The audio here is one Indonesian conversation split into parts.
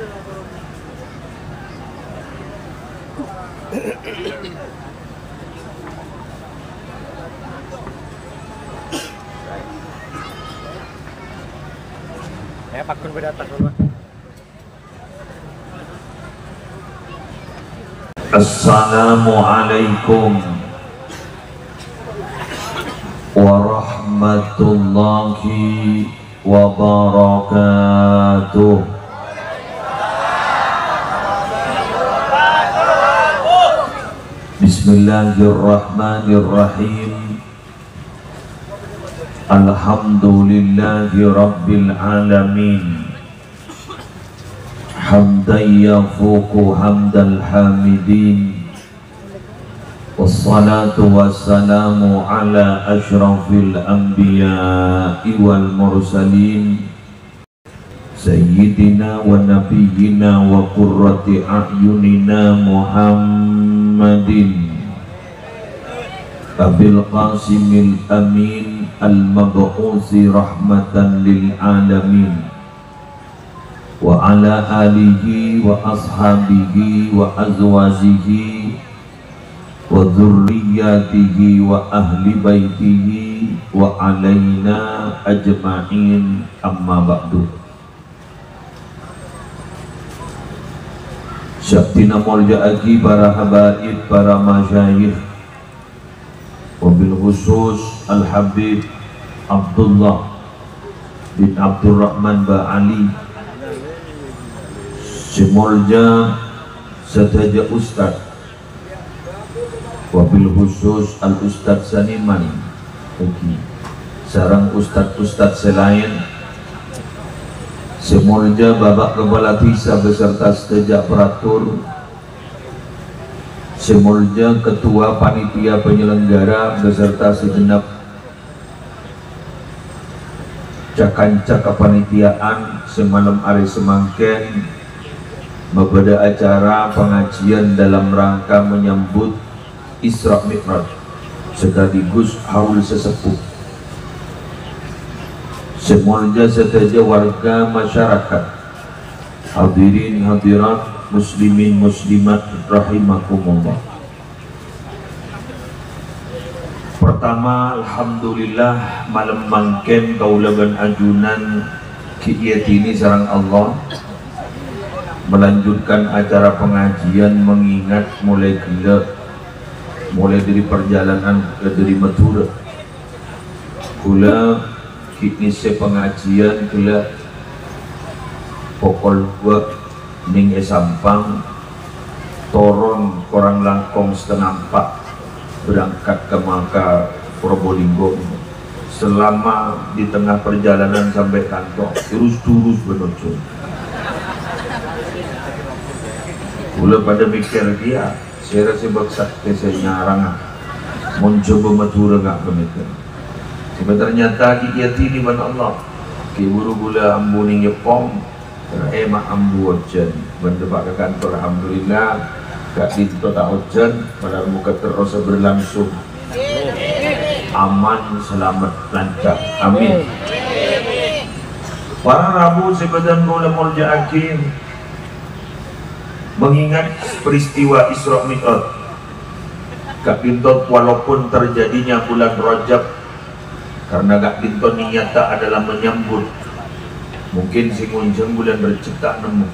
Ya Pak Kun berdatang dulu. Assalamualaikum warahmatullahi wabarakatuh. Bismillahirrahmanirrahim. Alhamdulillahi rabbil alamin. Hamdan yafuqu hamdal hamidin. Wassalatu wassalamu ala ashrafil anbiya'i wal mursalin Sayyidina wa nabiyyina wa qurrati a'yunina Muhammadin Abil Qasimil Amin al-mab'usi rahmatan lil alamin wa ala alihi wa ashabihi wa azwajihi wa dzurriyyatihi wa ahli baitihi wa alaina ajma'in, amma ba'du. Syaktina mulja'aki para habaib, para masyayikh, wabil khusus Al-Habib Abdullah bin Abdurrahman Ba'ali, Simulja Sadaja Ustaz, wabil khusus Al-Ustaz Saniman, sarang ustaz-ustaz selain, Simulja Bapak Kepala Desa beserta sejak peratur, Simulja Ketua Panitia Penyelenggara beserta segenap cakan-cak kepanitiaan semalam hari semangken pada acara pengajian dalam rangka menyambut Isra Mi'raj sekaligus haul sesepuh. Semuanya saja warga masyarakat, hadirin hadirat, muslimin muslimat rahimakumullah. Pertama, alhamdulillah malam mangken kaulaban ajunan ki'iyatini sarang Allah melanjutkan acara pengajian mengingat mulai gila, mulai dari perjalanan dari Madura kula kini pengajian kula pokol buat ning Sampang toron korang langkong setengah 4 berangkat ke Maka Probolinggo. Selama di tengah perjalanan sampai kantor terus menuju kula pada mikir dia saya rasa baksa saya nyarang mencoba Madura gak pemikir. Sebab ternyata diiyati ni mana Allah kiburu gula ambu ni nyepong emak ambu ojen berdebak ke kantor. Alhamdulillah gak dito tak ojen pada muka terus berlangsung aman, selamat, lancar, amin. Para Rabu sebadan gula mulja akim mengingat peristiwa Isra Mi'raj gak dintot walaupun terjadinya bulan Rajab, karena gak dintot niatnya adalah menyambut mungkin si ngunjung bulan bercipta nemu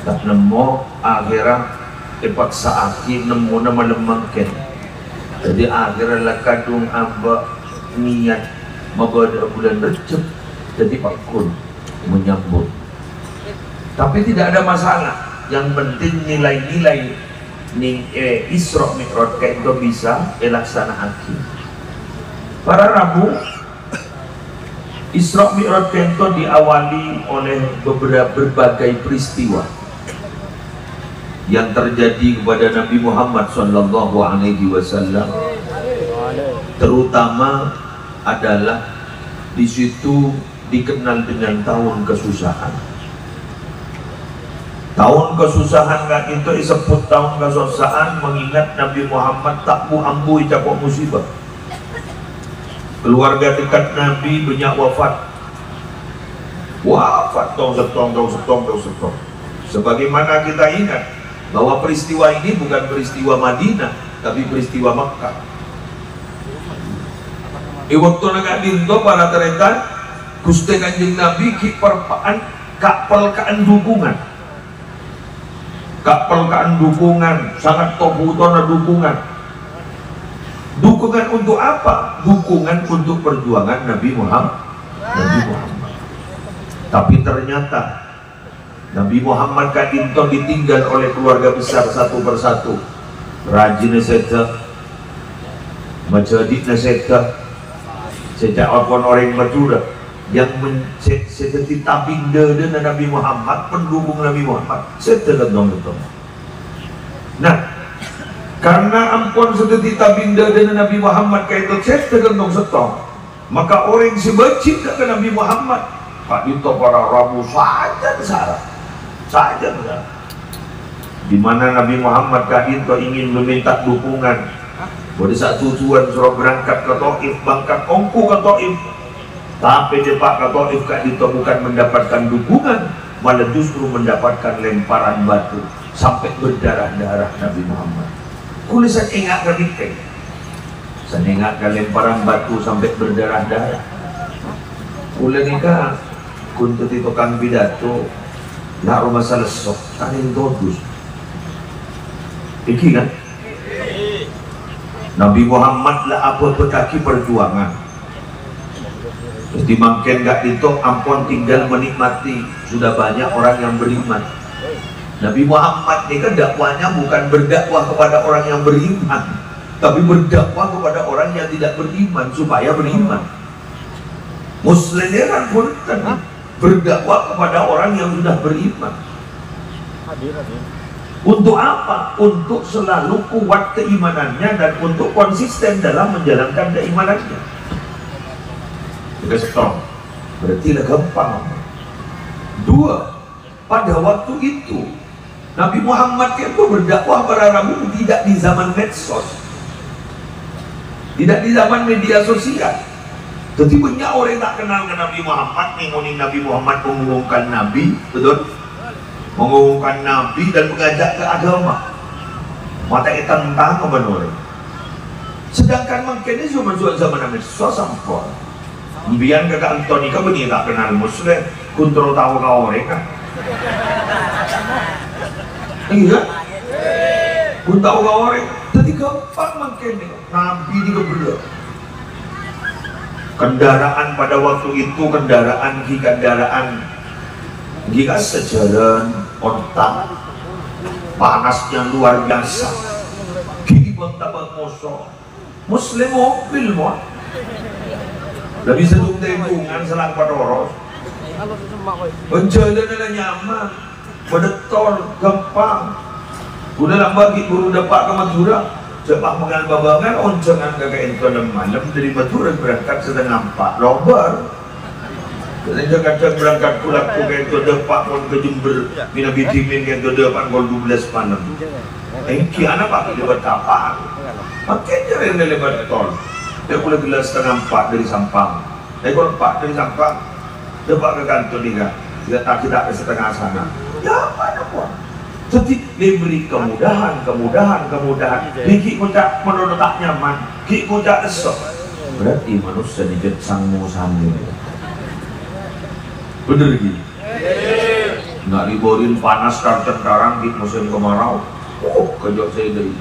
tak nemu akhirat tepat saaki nemu nama lemangken. Jadi akhirnya kadung amba niat magoda bulan Rajab jadi pakun menyambut. Tapi tidak ada masalah, yang penting nilai-nilai Isra Mi'raj kayak itu bisa dilaksanakan. Para Rabu Isra Mi'raj kayak itu diawali oleh berbagai peristiwa yang terjadi kepada Nabi Muhammad SAW. Terutama adalah di situ dikenal dengan tahun kesusahan. Tahun kesusahan gak itu disebut tahun kesusahan mengingat Nabi Muhammad tak ambui capok musibah. Keluarga dekat Nabi banyak wafat. Wafat tahun setong. Sebagaimana kita ingat bahwa peristiwa ini bukan peristiwa Madinah, tapi peristiwa Makkah. Waktu nagak dinto para teretan Gusti Kanjeng Nabi kiperpaan kapelkaan dukungan sangat tobutona dukungan untuk apa? Dukungan untuk perjuangan Nabi Muhammad. Tapi ternyata Nabi Muhammad kadinto ditinggal oleh keluarga besar satu persatu. Rajinnya seda, majadiknya seda, sejak orang Madura yang seperti tabing dan Nabi Muhammad, pendukung Nabi Muhammad, seda dong. Nah, karena ampun seperti tabing dan Nabi Muhammad kayak itu seda dong setong, maka orang sebecik ke Nabi Muhammad, Pak Dito para Rabu saja di mana Nabi Muhammad kadinto ingin meminta dukungan. Pada saat tujuan suruh berangkat ke Taif, bangkat ongku ke Taif, tapi Pak ke Taif kadinto bukan mendapatkan dukungan, malah justru mendapatkan lemparan batu sampai berdarah-darah Nabi Muhammad. Kulisan ingat kadinto, saya ingat lemparan batu sampai berdarah-darah. Kuliah nikah kuntut itu kan pidato nak rumah selesok kanin todus iki kan Nabi Muhammad lah apa petaki perjuangan. Jadi makin gak itu ampun tinggal menikmati, sudah banyak orang yang beriman. Nabi Muhammad ini kan dakwanya bukan berdakwah kepada orang yang beriman, tapi berdakwah kepada orang yang tidak beriman supaya beriman. Muslimnya kan pun berdakwah kepada orang yang sudah beriman. Untuk apa? Untuk selalu kuat keimanannya dan untuk konsisten dalam menjalankan keimanannya. Stop. Berarti lah gampang. Dua, pada waktu itu Nabi Muhammad itu berdakwah para Rabu tidak di zaman medsos, tidak di zaman media sosial. Jadi banyak orang tak kenal ke Nabi Muhammad, menguning Nabi Muhammad mengumumkan Nabi, betul? Mengumumkan Nabi dan mengajak ke agama. Mata kita tentang kebenaran. Sedangkan mungkin ini cuma zaman Nabi Sosampor. Biar kakak Antoni kau benih tak kenal Muslim, kontrol tahu kau orang kan? Iya, kun tahu kau orang. Jadi gampang mungkin Nabi di kebelah. Kendaraan pada waktu itu kendaraan jika sejalan ontak panasnya luar biasa. Kini bentak musuh Muslim mobil mo. Lebih sedung tembungan selang padoros. Penjalan adalah nyaman, bedetol, gampang. Udah lambat buru dapat ke Madura. Cepat mengenal babangan, oncengan kakak itu malam dari Madura berangkat setengah 4 lobar. Ketika kadang berangkat pulang ke itu dapat pun ke Jember, mina bitimin ke itu dapat gol 12 malam. Engki anak pakai lebat kapal, makin jalan lebat tol. Dia boleh gelas setengah 4 dari Sampang. Kalau 4 dari Sampang, dapat ke kantor dia tak kita ke setengah sana. Ya apa pun. Jadi diberi kemudahan. Biki kocak menurut tak nyaman, ki kocak esok. Berarti manusia dijadikan sangmu sambil. Bener gini. Nggak liburin panas karang di musim kemarau. Kejok saya dari.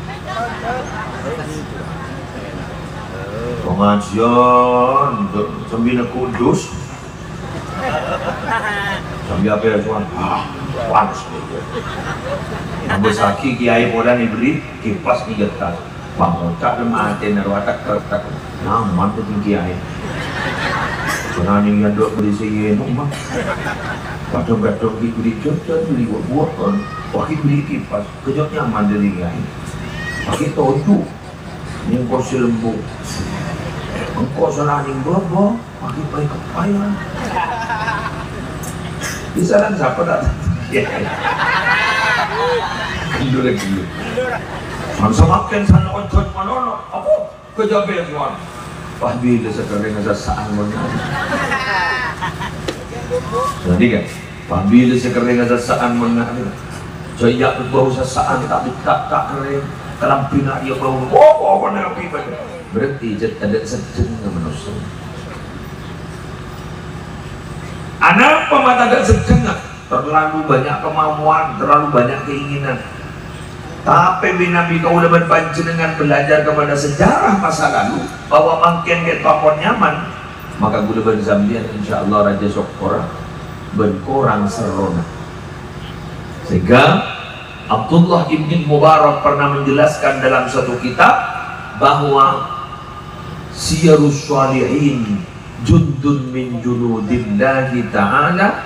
Pengajian, sambil kudus. Sambil apa ya tuan? Panas gitu. Yang besaki kiai pola nih beri kipas nih getar. Bang Ocak lemah hati narwatak kertak. Nyaman tuh kiai. Karena nih yang dok beri sih nomah. Kadang-kadang beri jodhan beri buat kan. Wakil beri kipas kejot nyaman dari kiai. Pakai toju. Yang kursi lembu. Engkau salah nih bobo. Pakai baik kepayan. Bisa kan siapa tak? Kendur lagi. Masa makan sana ojot manono. Apa? Kejabe tuan. Wah bila sekarang ada saan mana. Tadi kan, pabila sekering sasaan mengalir, jaya berbau sasaan tapi tak kering, dalam pina dia bau, apa nabi pada. Berarti ada sedeng manusia. Anak pemata ada sedeng, terlalu banyak kemauan, terlalu banyak keinginan. Tapi Nabi kau udah berpanjenengan belajar kepada sejarah masa lalu bahwa mungkin dia takut nyaman, maka gula berzambian insyaallah Raja Sokora berkurang serona. Sehingga Abdullah ibn Mubarak pernah menjelaskan dalam suatu kitab bahwa Siyarus Shalihin jundun min junudillahi ta'ala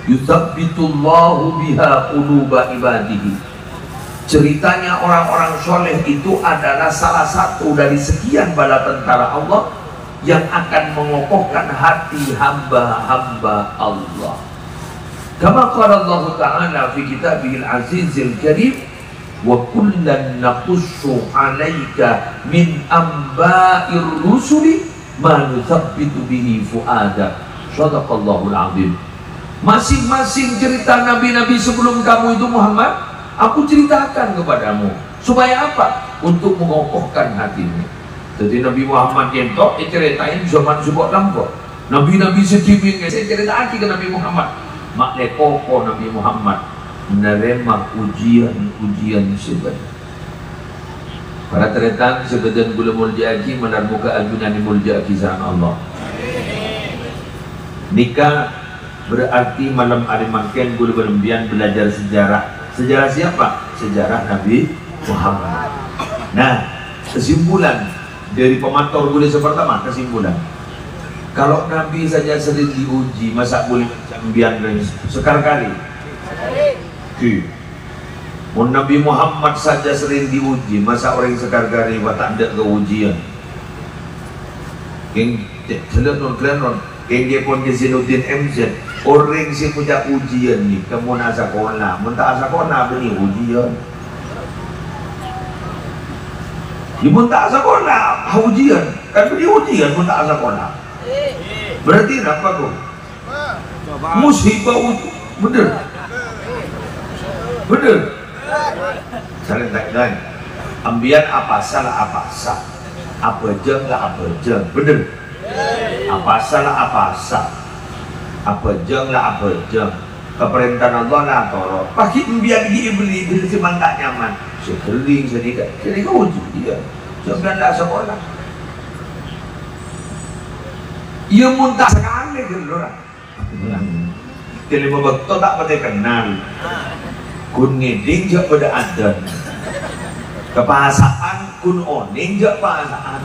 yuthabbitullahu biha quluba ibadihi. Ceritanya orang-orang soleh itu adalah salah satu dari sekian bala tentara Allah yang akan mengokohkan hati hamba-hamba Allah. Kama qala Allah Ta'ala fi kitabihil azizil karim, wa kullan naqussu 'alaika min amba'ir rusuli ma nuthabbitu bihi fu'adak. Shadaqallahul 'azim. Masing-masing cerita nabi-nabi sebelum kamu itu Muhammad, aku ceritakan kepadamu supaya apa? Untuk mengokohkan hatimu. Jadi Nabi Muhammad yang tok ceritain zaman subok lampau. Nabi-nabi sedibing saya ceritakan ke Nabi Muhammad. Mak lekoko Nabi Muhammad menerima ujian sebenarnya. Para teretan sebadan gula muljaki menarmuka agunan muljaki sana Allah. Nikah berarti malam hari makin gula berembian belajar sejarah. Sejarah siapa? Sejarah Nabi Muhammad. Nah, kesimpulan dari pemantor boleh pertama, kesimpulan kalau Nabi saja sering diuji, masa boleh cambian sekar kali? Nabi Muhammad saja sering diuji, masa orang sekar kali tak ada keujian? Yang dia pun ke Zainuddin MZ, orang si punya ujian ni, kamu nak sekolah, mentah sekolah beri ujian. Dia mentah sekolah, ujian, kan beri ujian mentah sekolah. Berarti apa kau? Musibah ujian, bener, bener. Saling tak ambian apa salah apa sah, apa jeng lah apa jeng, bener. Apa salah apa sah, apa jeng lah apa jeng, keperintahan Allah lah toro pagi imbian dibeli bila cuma tak nyaman sekering sedikit jadi kau uji dia sebenarnya tak sekolah ia muntah sekali ke orang kalau betul tak pada kenal kun ngeding je pada adan kepasaan kun oning je pasaan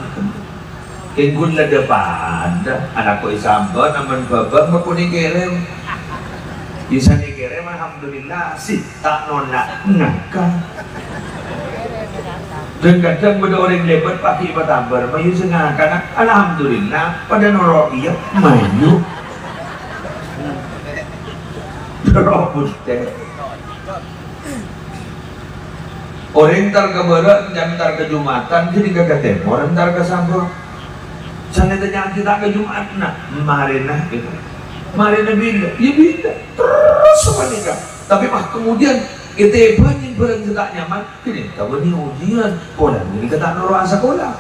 Kenggun lah depan, anak ko isamba naman babag mapuning kerem. Isa ni kerem alhamdulillah si tak nolak ngakak. Dan kadang pada orang lebat pakai batabar, mayu sengakan alhamdulillah pada norok iya mayu. Terobos teh. Orang ntar ke barat, ntar ke Jumatan, jadi gak temor, ntar ke Sambor. Sana tanya kita ke Jumat, nah, marina gitu. Marina bila, ya bila, terus menikah. Tapi kemudian kita banyak berang tak nyaman, ini tahu ni ujian, pola ini kata nora sekolah.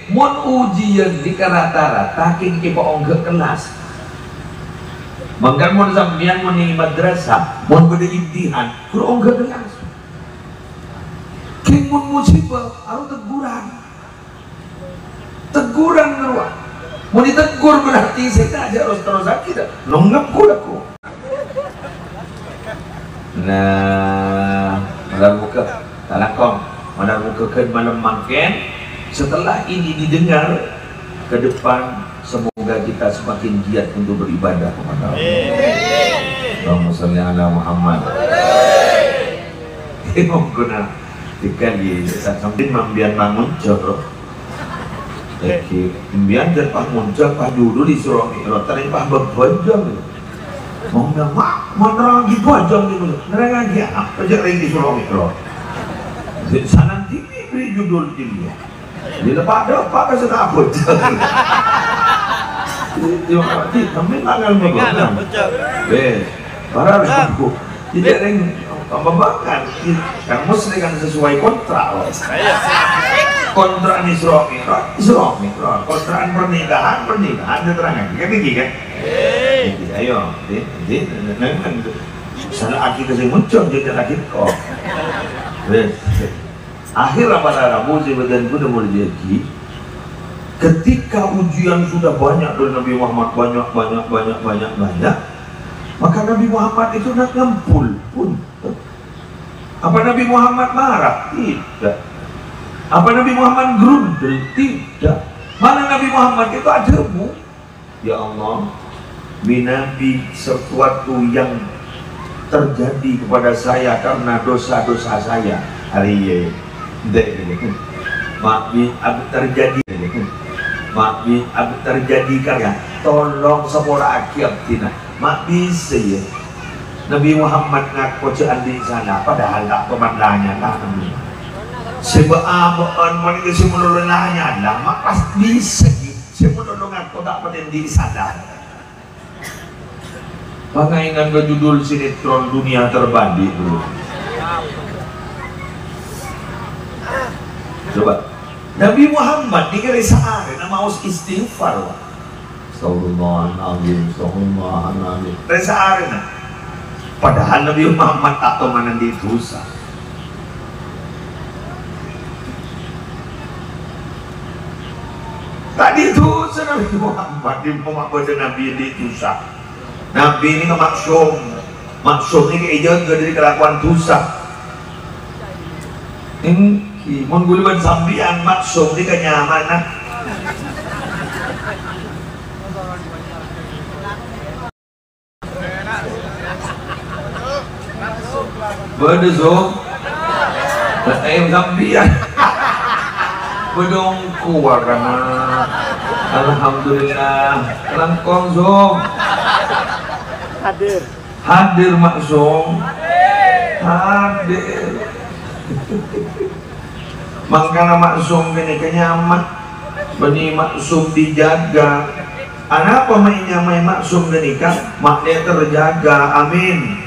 Mon ujian di rata-rata kini kita onggak kelas. Bangkan mon sambian mon ni madrasah, mon pada imtihan, kurang onggak kelas. Kimun musibah harus teguran ngeruah. Mau ditegur berarti saya aja harus terus tidak longgap aku. Nah, malam muka talakong, malam muka ke malam makin. Setelah ini didengar ke depan, semoga kita semakin giat untuk beribadah kepada Allah. Allahumma sholli ala Muhammad. Imam guna dikali sambil membian bangun joro. Oke, membian dan bangun joro dulu di surau Mi'raj. Tadi pak berbojong. Mau bilang mak mana lagi bojong gitu. Mereka lagi apa aja di surau Mi'raj. Sana tinggi beri judul tinggi. Bila pada apa sudah bojong. Kami langal mabakan. Para aku tidak ada yang membakan. Kan mesti kan sesuai kontrak. Kontrak Isra Mi'raj. Kontrak pernikahan diterangkan. Kan begini kan? Ayo, sana aki kasih muncul jadi lagi kok. Akhir pada Rabu dan kuda mulai ketika ujian sudah banyak dari Nabi Muhammad banyak, maka Nabi Muhammad itu nak ngampul pun. Apa Nabi Muhammad marah? Tidak. Apa Nabi Muhammad gerundel? Tidak. Mana Nabi Muhammad itu ajamu? Ya Allah, Nabi sesuatu yang terjadi kepada saya karena dosa-dosa saya hari ini terjadi karya tolong sepora akhir tina mak bisa ya Nabi Muhammad ngaku caan di sana padahal tak pemandangnya lah sebab mereka si menolongnya lah mak pas bisa si menolong ngaku tak pada di sana. Pangainan ke judul sinetron dunia terbalik dulu. Coba Nabi Muhammad dikira sehari nama us istighfar. Astagfirullahaladzim. Sehari nah. Padahal Nabi Muhammad tak tahu mana di dosa. Tadi dosa Nabi Muhammad di pada Nabi di dosa. Nabi ini maksum ini keijaran dari kelakuan dosa. Ini mengguluban sambian maksum ini kenyamanan. Berdesok, ayam sambian. Bedongku karena alhamdulillah langkong zong. Hadir maksum hadir makanya maksum ini kenyaman beni maksum dijaga apa mainnya main maksum ini kan maknya terjaga amin.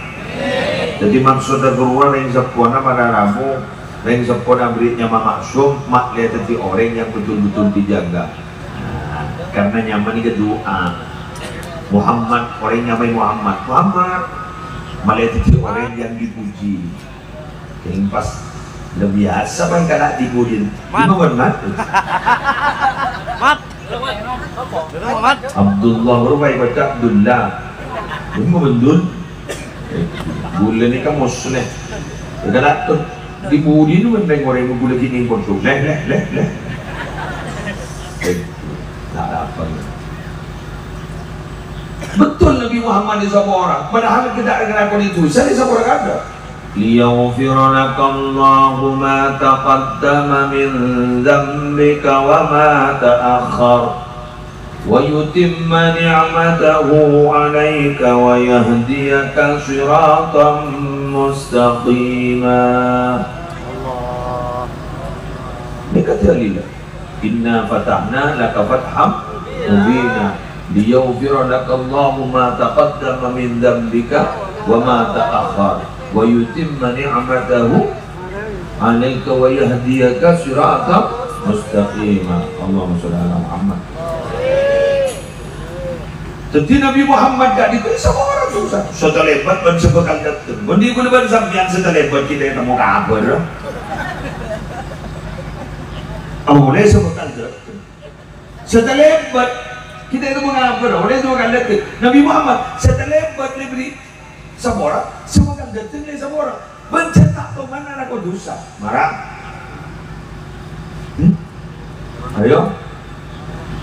Jadi maksudnya keluar yang sepona pada Rabu yang sepona beritnya maksum maknya tadi orang yang betul-betul dijaga karena nyaman itu doa Muhammad, orang nyamai Muhammad malah itu orang yang dipuji yang pas lebih biasa kan kalau dipuji itu benar Abdullah berbaik baca Abdullah ini membendul bulan ini kan musnah kalau dipuji itu benar orang yang boleh gini pun leh tak apa betul Nabi Muhammad di sama orang padahal tidak ada itu saya di sama orang ada liyaghfira lakallahu ma taqaddama min dzambika wa ma ta'akhkhar wa yutimma ni'matahu 'alaika wa yahdiyaka siratan mustaqima. Ini kata Allah inna fatahna laka fatham mubina liyaghfira lakallahu ma taqaddama min dzambika wa ma ta'akhkhar wa yutimma ni'matahu 'alaika wa yahdiyaka siratan mustaqima. Allahumma shalli ala Muhammad. Jadi Nabi Muhammad gak diberi sama orang susah. Sudah lebat dan sebekal datang. Mending gue lebat sampian sudah lebat kita yang mau kabar. Boleh sebekal datang. Sudah lebat kita itu mengabar, oleh itu akan datang. Nabi Muhammad setelah lebat diberi sama orang, semua akan datang dari sama orang. Mencetak mana anak dosa, marah. Ayo,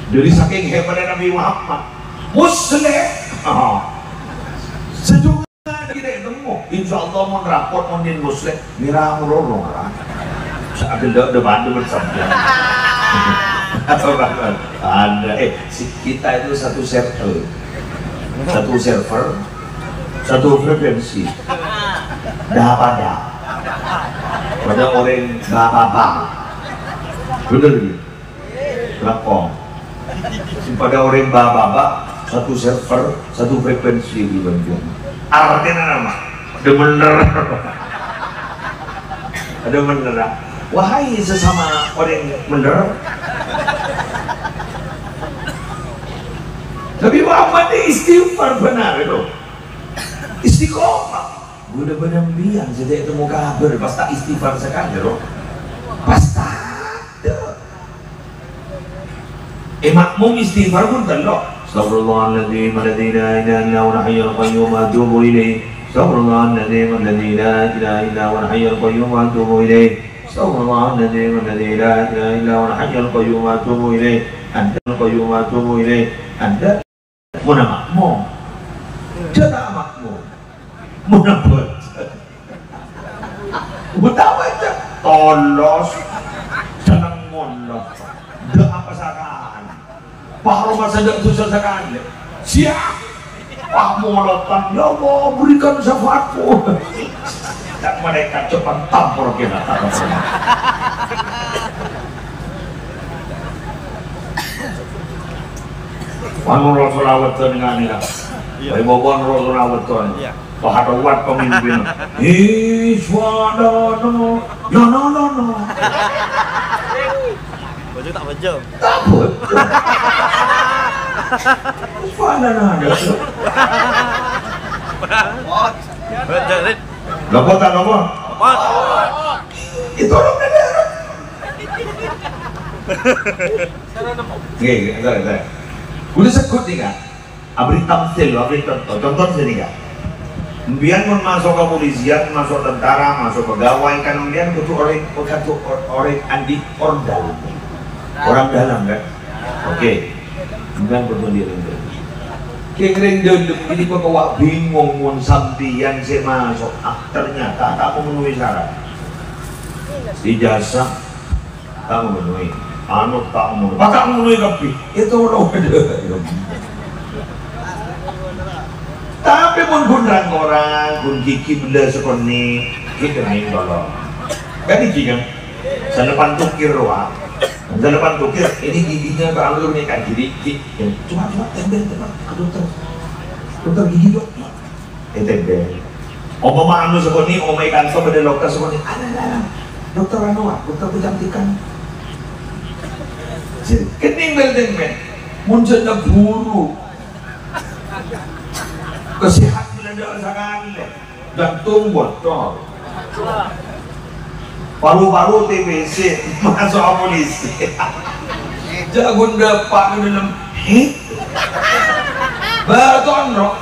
dari saking hebatnya Nabi Muhammad, Muslim, sejumlah kita ketemu. Insya Allah mau raport mau nin Muslim, mirah murorong lah. Saat depan bersama. Ada kita itu satu server satu frekuensi dah pada orang nggak apa-apa bener gitu lapong pada orang baba satu server satu frekuensi di Bandung. Artinya nama ada bener ada bener. Wahai sesama orang bener, tapi Muhammad istighfar benar itu istiqomah. Gue udah benar bilang sejak itu mau kabar pas tak istighfar sekali loh, pas tak ada. Makmum istighfar pun telok. Astagfirullahaladzim alladzi la ilaha illa huwal hayyul qayyum wa atubu ilaih. Astagfirullahaladzim alladzi la ilaha illa huwal hayyul qayyum wa atubu ilaih. Astagfirullahaladzim alladzi la ilaha illa huwal hayyul qayyum wa atubu ilaih. Anda qayyum wa atubu ilaih. Anda mana makmum? Dia tak makmum. Mana buat? Buta aja. Tolos. Senang monos. Dah apa sakan? Pak Roma saja susah sekali. Siap. Pak Molotan, ya Allah berikan syafaatmu. Dan mereka cepat tampur kita. Panurul Sulawesi dengan ini. Baik bobon Sulawesi. Paharawat pemimpin. Iswadono, no. Baju tak baju. Tak baju. Mana ada? Bejarit. Lopot tak lopot? Lopot. Itu orang daerah. Oke. Udah sekut nih kan? Abri tamsil, abri contoh sini kan? Kemudian masuk kepolisian, masuk tentara, masuk pegawai kan kemudian butuh orang andi ordal, orang dalam kan? Oke. Kemudian butuh dia rendel. Kering dulu ini kok kawak bingung mun sampian si masuk. Ternyata tak memenuhi syarat. Ijazah tak memenuhi. Anu tak memenuhi. Maka memenuhi kopi. Itu udah. Tapi pun bundan orang, pun gigi bela sekoni, kita main tolong. Kan iki kan? Selepan tukir wah. Selepan tukir ini giginya kalau nih kan jadi cuma tembel ke dokter. Dokter gigi dok. Tembel. Omong anu sekoni, omong kantor pada dokter sekoni. Ada. Dokter anu, dokter kecantikan. Kening tembel. Muncul buru. Kesehatan ada sangat jantung bocor, paru-paru TBC masuk polisi, jagung depan dalam baton roh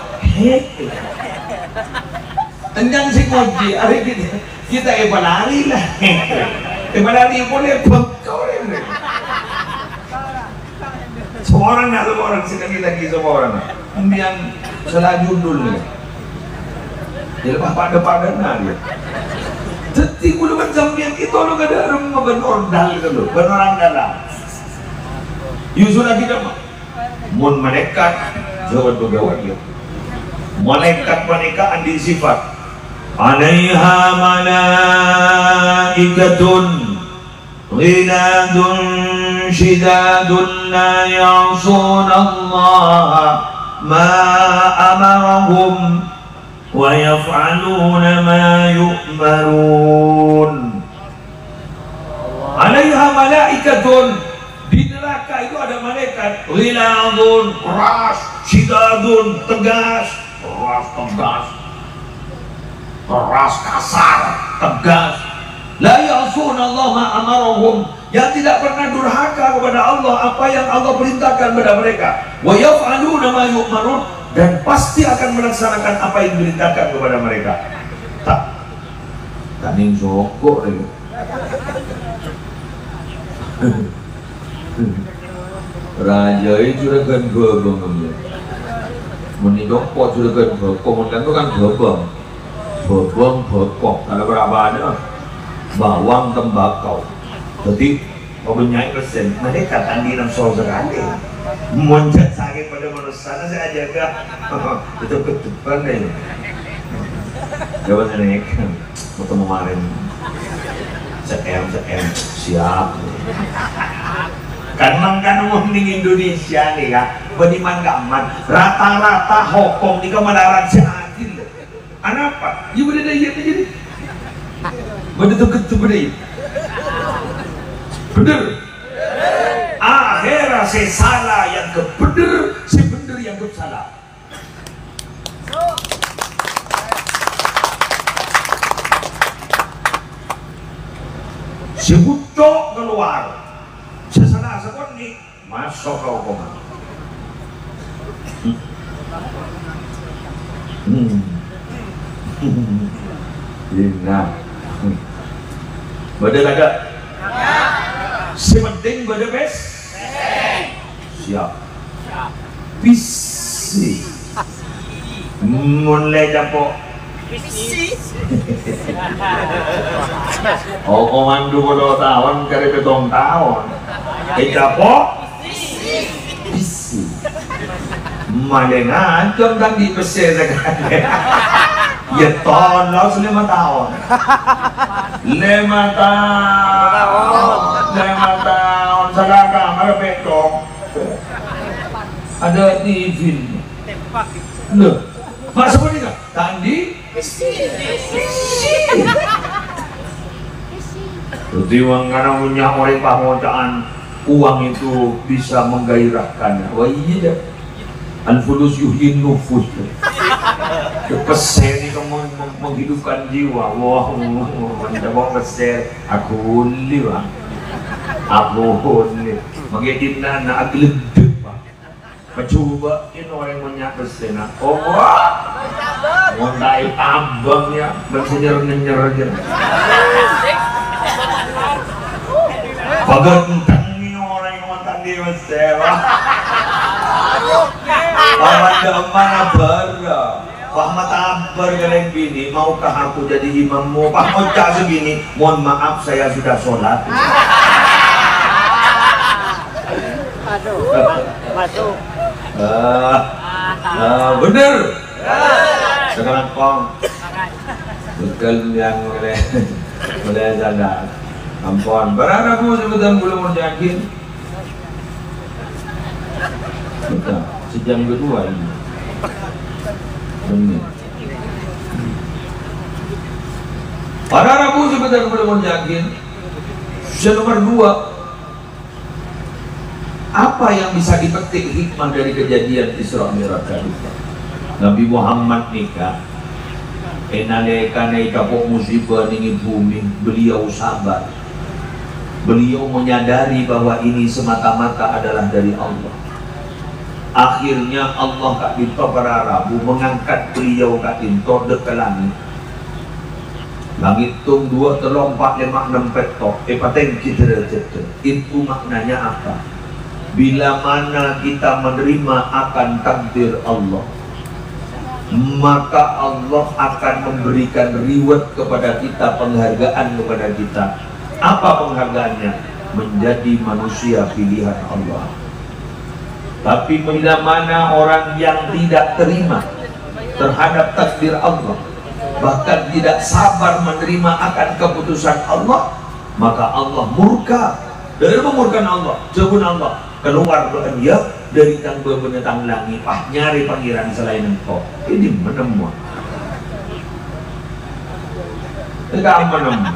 tenang si koji hari kita lari lah lari boleh pekor ini semua orang sekali lagi semua orang kemudian selajun dulu dia lepas pada dia jadi kudu sampian itu lo kada rumah benordal itu lo benorang dalam Yusuf lagi dah mun malaikat jawab pegawai dia malaikat andi sifat alaiha malaikatun ghiladun shidadun la ya'suna Allah ما أمرهم ويفعلون ما يؤمرون عليها ملائكة di neraka itu ada malaikat ghiladun keras syidadun tegas kasar tegas la ya'suna Allah ma amarahum yang tidak pernah durhaka kepada Allah apa yang Allah perintahkan kepada mereka wa yaf'aluna ma yu'marun dan pasti akan melaksanakan apa yang diperintahkan kepada mereka. Taning sokok lagi. Raja itu sudah kan gebang namanya. Menikah pot sudah kan gebang, kan itu kan gebang bekok. Ada berapa ada? Bawang tembakau. Jadi mempunyai persen mereka tadi nafsu sekali muncul sakit pada manusia saya jaga itu ketupan deh jawab naik waktu kemarin CM siap kan ning Indonesia nih kan beniman gaman rata-rata Hongkong nih kemanaran si adil apa? Ya bener iya jadi bener tuh bener akhirnya si salah yang ke bener si bener yang ke salah. Si bucok keluar sesalah sekon nih masuk ke hukuman. Nah badai ada si penting badai bes siap visi mulai japo oh komando bodo tahun kare betong tahun japo visi malengan jom dan di pesel sekali ya tolong 5 tahun 5 tahun salah kamar betong ada TV loh masa pun enggak tadi jadi karena punya orang pahmotaan uang itu bisa menggairahkan wah iya deh al-fulus yuhyin nufus peser ini kamu menghidupkan jiwa wah mencoba peser aku li bang aku li magedina na agledek bang mencoba ini orang menyak peser na oh wah montai abang ya bersenyer-nyer aja pagantang ini orang yang mantan di peser Pahmat mana bara, pahmat abar kalian bini, maukah aku jadi imammu? Pahmat cak segini, mohon maaf saya sudah sholat. Aduh, masuk. Bener. Sekarang kong, betul yang mulai sadar. Ampun, berada aku sebentar belum mau yakin. Betul. Sejam kedua ini benar para Rabu sebentar belum yakin. Yang nomor 2 apa yang bisa dipetik hikmah dari kejadian Isra Mi'raj tadi? Nabi Muhammad nikah enalekane kapok musibah ning bumi beliau sabar, beliau menyadari bahwa ini semata-mata adalah dari Allah. Akhirnya Allah kak dinto para Rabu mengangkat beliau kak dinto dek ke langit. Langit tung 2, 3, 4, 5, 6 petok. Pateng kita itu maknanya apa? Bila mana kita menerima akan takdir Allah, maka Allah akan memberikan reward kepada kita, penghargaan kepada kita. Apa penghargaannya? Menjadi manusia pilihan Allah. Tapi bila mana orang yang tidak terima terhadap takdir Allah, bahkan tidak sabar menerima akan keputusan Allah, maka Allah murka. Dari memurkan Allah, jauhun Allah, keluar dia dari tangga benetang langit, nyari pangeran selain engkau. Ini menemukan. Tidak menemukan.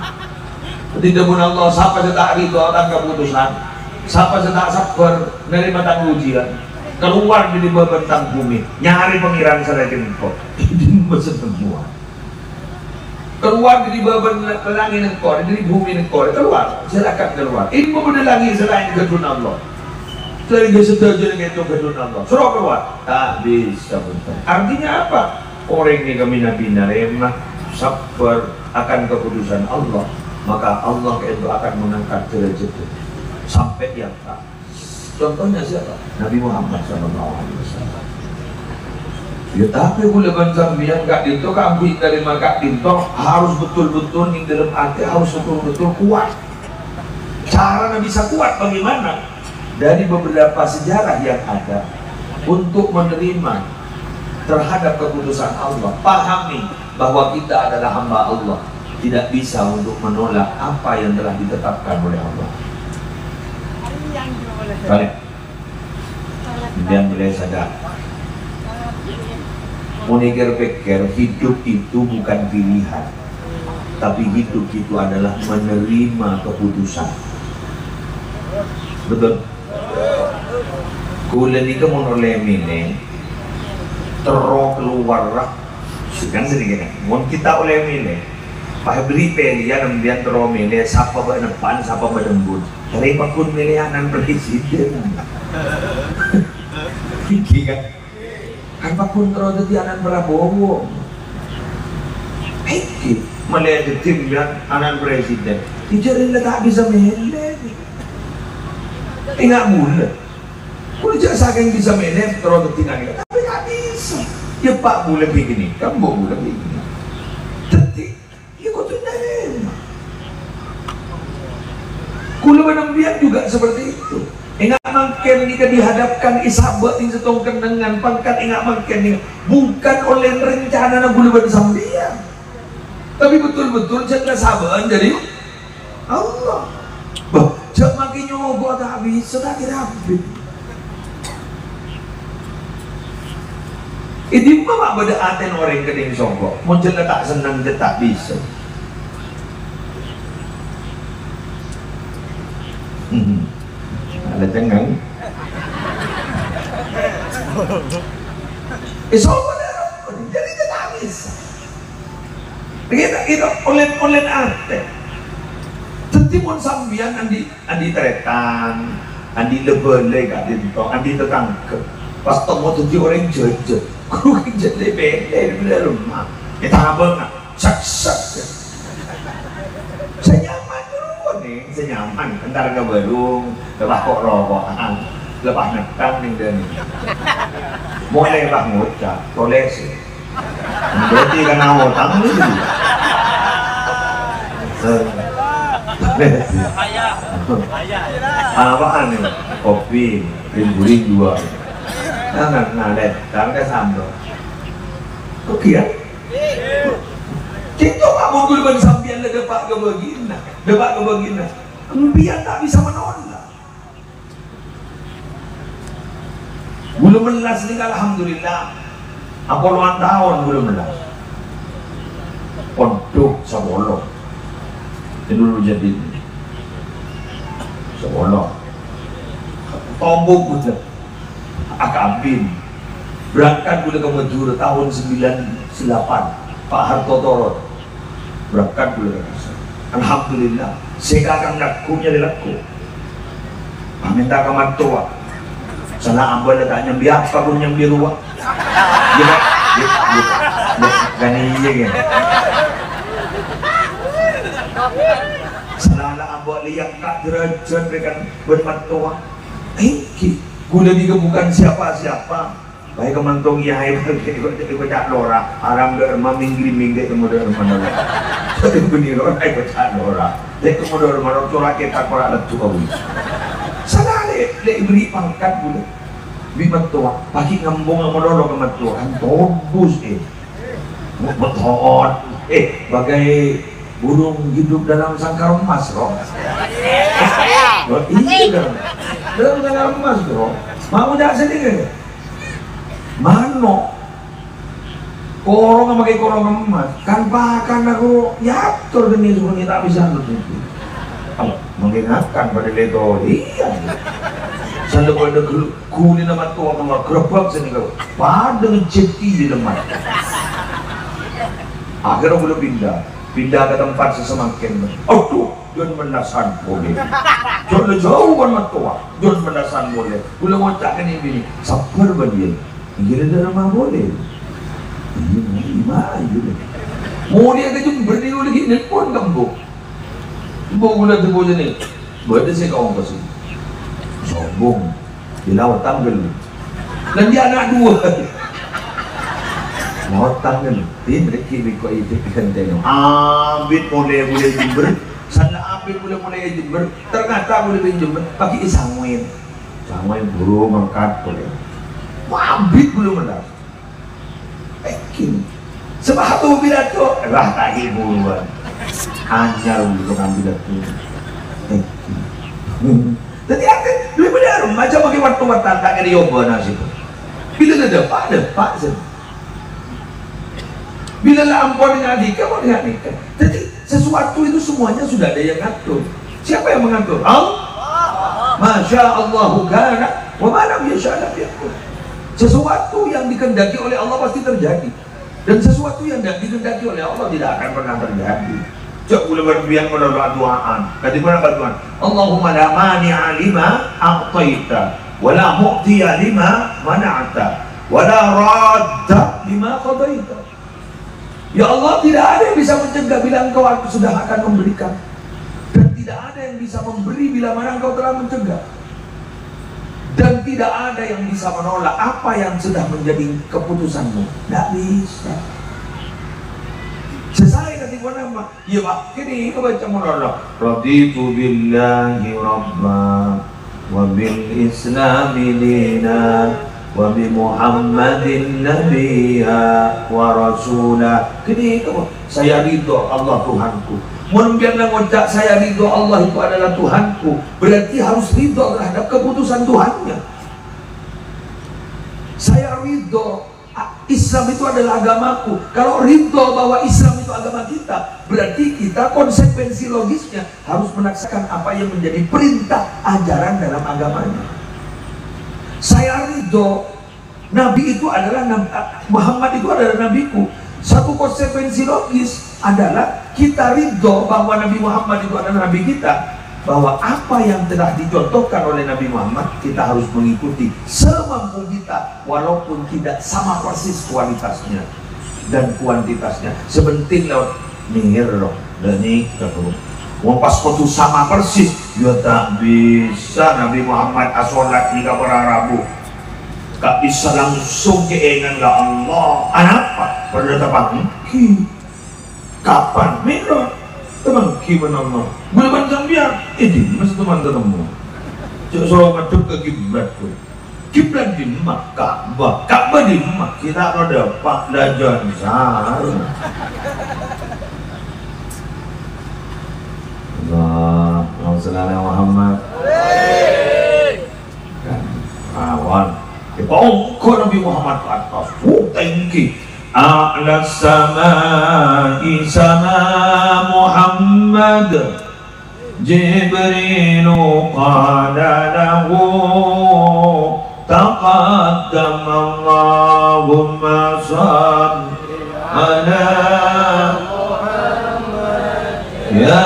Tidak pun Allah, siapa setak ridho akan keputusan. Siapa setak sabar menerima tanggung ujian, keluar dari bawah bentang bumi, nyari pengiran selain engkau. Ini semua. Keluar dari bawah langit engkau, dari bumi engkau, keluar, silakan keluar. Ini mau lagi selain kedun Allah. Selain setuju dengan itu kedun Allah, suruh keluar. Tak bisa bentar. Artinya apa? Orang ini kami nabi remah, sabar akan keputusan Allah, maka Allah itu akan mengangkat derajat sampai yang tak. Contohnya siapa? Nabi Muhammad SAW. Ya tapi boleh bancar biar gak dinto kambi dari maka dinto harus betul-betul di dalam hati, harus betul-betul kuat. Cara bisa kuat bagaimana? Dari beberapa sejarah yang ada untuk menerima terhadap keputusan Allah. Pahami bahwa kita adalah hamba Allah, tidak bisa untuk menolak apa yang telah ditetapkan oleh Allah. Balik. Kemudian boleh sadar. Pikir hidup itu bukan pilihan, tapi hidup itu adalah menerima keputusan. Betul. Kula ni ka monoleh mini terus keluar lah. Sekarang sedikit. Mun kita oleh mini, beri pilihan kemudian terus mini siapa berdepan, siapa berdembut. Dari pakun pilihanan presiden. Fikir kan? Kan pakun terus jadi anak Prabowo. Fikir melihat tim yang anak presiden. Dijarin tak bisa melihat. Enggak boleh. Boleh jangan saking bisa melihat terus ketinggalan. Tapi nggak bisa. Ya Pak boleh begini, kamu boleh begini. Tapi ikutin dari. Kulo menambian juga seperti itu. Enggak mungkin jika dihadapkan isabat yang setongkan dengan pangkat enggak mungkin bukan oleh rencana na kulo bersambian, tapi betul-betul jangan sabaran dari Allah. Bah, jangan makin nyoba tak bisa tak dirapit. Ini mah beda aten orang keding songkok. Mau jelas tak senang je tak bisa. Ada cengang. Jadi tidak bisa. Kita oleh arte. Tetimun sambian andi teretan, andi lebele kat dinto, andi tetangke. Pas temu tujuh orang jejak, kru jadi bede di rumah. Kita abang nak sak. Saya nyaman dulu nih, saya nyaman. Entar ke Badung, lepas kok rokokan, lepas nekang nih dia nih. Mulai lepas ngucap, toleksi. Berarti kan awal nih dulu. Apaan nih? Kopi, ring-ring dua. Nah, deh, sekarang ke sambal. Kok kira? Kita pak mobil bersambian le depak ke begina, Empian tak bisa menolak. Belum melas ni alhamdulillah. Apa puluhan tahun belum melas. Pondok Sabolong. Dulu jadi Sabolong. Tombok betul. Akabin. Berangkat boleh ke Madura tahun 98. Pak Harto Torot. Berangkat boleh ke sana. Alhamdulillah. Saya akan lakunya di laku. Minta ke matua. Salah ambal tak nyambi apa pun nyambi ruang. Gani iya kan. Salah ambal lihat tak derajat mereka bermatua. Gula juga bukan siapa-siapa. Baik kemantung ya ikut cak lora. Aram derma minggi temu derma nolak. Tapi bunyi lora ikut cak lora. Lek temu derma nolak corak kita korak letu kau. Salah lek beri pangkat gula. Bimatua, pagi ngambung sama dolo kematua kan tobus beton bagai burung hidup dalam sangkar emas loh. Iya dalam sangkar emas loh. Mau dah sendiri mano korong sama kayak korong emas kan bahkan aku yatur gini suruh tak bisa nonton mengingatkan pada leto iya. Saya pada kuni nama tua nama gerobak sini kau, pada ngejeti di lemah. Akhirnya boleh pindah ke tempat sesemakin. Aduh, jangan menasan boleh. Jangan jauh kan tua, jangan menasan boleh. Boleh ngocak ini, sabar bandir. Ingin ada rumah boleh. Iya. Mau dia kejum berdiri lagi nelpon kamu. Ibu gula tu boleh ni, berada saya kau kasih. Sombong di laut tanggal dan dia anak dua laut tanggal dia mereka ikut itu ikan tenong ambil boleh jember sana ambil boleh jember ternyata boleh jember pakai sangwin burung mengkat boleh ambil belum melas kini sebab tu bila tu lah tak hiburan hanya untuk ambil itu Jadi lebih benar macam bagi waktu tak kira yoga nasi. Bila ada pak sen. Bila lah ampun dengan nikah, mau dengan nikah. Jadi sesuatu itu semuanya sudah ada yang ngatur. Siapa yang mengatur? Allah. Masya Allah kana wa ma lam yasha lam yakun. Sesuatu yang dikehendaki oleh Allah pasti terjadi. Dan sesuatu yang tidak dikehendaki oleh Allah tidak akan pernah terjadi. Cok boleh berbiang menolak doaan. Kata mana Tuhan? Allahumma la mani'a lima a'taita wa la mu'tiya lima mana'ta wa la radda lima qadaita. Ya Allah, tidak ada yang bisa mencegah bila Engkau sudah akan memberikan, dan tidak ada yang bisa memberi bila mana Engkau telah mencegah, dan tidak ada yang bisa menolak apa yang sudah menjadi keputusanmu. Tidak bisa. Selesai ketika nama, ya Pak, kini kau baca menolak. Raditu billahi rabba wa bil islami dina wa bi Muhammadin nabiyya wa rasulah. Kini kau, saya ridho Allah Tuhanku. Menbiarlah ngucap saya ridho Allah itu adalah Tuhanku, berarti harus ridho terhadap keputusan Tuhannya. Saya ridho Islam itu adalah agamaku. Kalau ridho bahwa Islam itu agama kita, berarti kita konsekuensi logisnya harus melaksanakan apa yang menjadi perintah ajaran dalam agamanya. Saya ridho Nabi itu adalah Muhammad itu adalah nabiku. Satu konsekuensi logis adalah kita ridho bahwa Nabi Muhammad itu adalah nabi kita, bahwa apa yang telah dicontohkan oleh Nabi Muhammad kita harus mengikuti semampu kita, walaupun tidak sama persis kualitasnya dan kuantitasnya. Sebenting lewat nihir loh, dan ini mau pas foto sama persis, ya tak bisa. Nabi Muhammad asolat hingga berarabu, tak bisa langsung keingan lah Allah. Kenapa? Pada tapang kapan mirror teman gimana Allah bulan sambiar ini masih teman ketemu cok selalu ngadep ke kiblat tuh. Kiblat di Makkah, Ka'bah di Makkah, kita ada Pak Dajan Sar. Allahumma shalli ala Muhammad. Kan awan kok Nabi Muhammad ke atas tinggi. A'la samai sama Muhammad, Jibrilu qala lahu taqaddam Allahumma salli ala Muhammad ya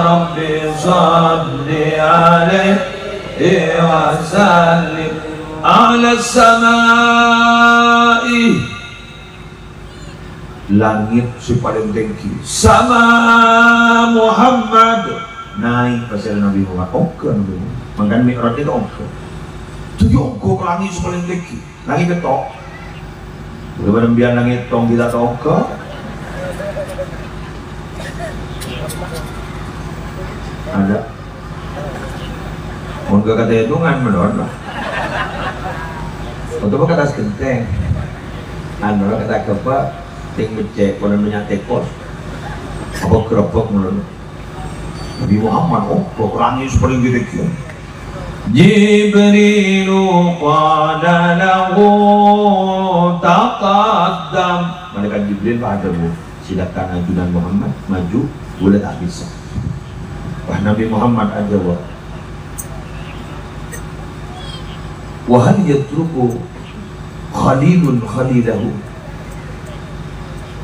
Rabbi salli alaihi wa sallim. A'la samai, langit si paling tinggi sama Muhammad, naik pasal Nabi Muhammad. Oke Nabi Muhammad makan mi'raj itu oke. Jadi oke ke langit si paling tinggi, langit ketok. Bagaimana biar langit tong kita oke? Ada. Mau gak kata hitungan menurut lah. Untuk kata sekenteng, anu kata apa? Ting becek, pada menyate kos, apa kerapok menurut Nabi Muhammad. Oh, langit paling gede. Jibrilu qala lahu taqaddam, malaikat Jibril padamu, silakan ajudan Muhammad maju. Boleh tak bisa. Wah Nabi Muhammad aja wa hal yatruku khalilun khalilahu.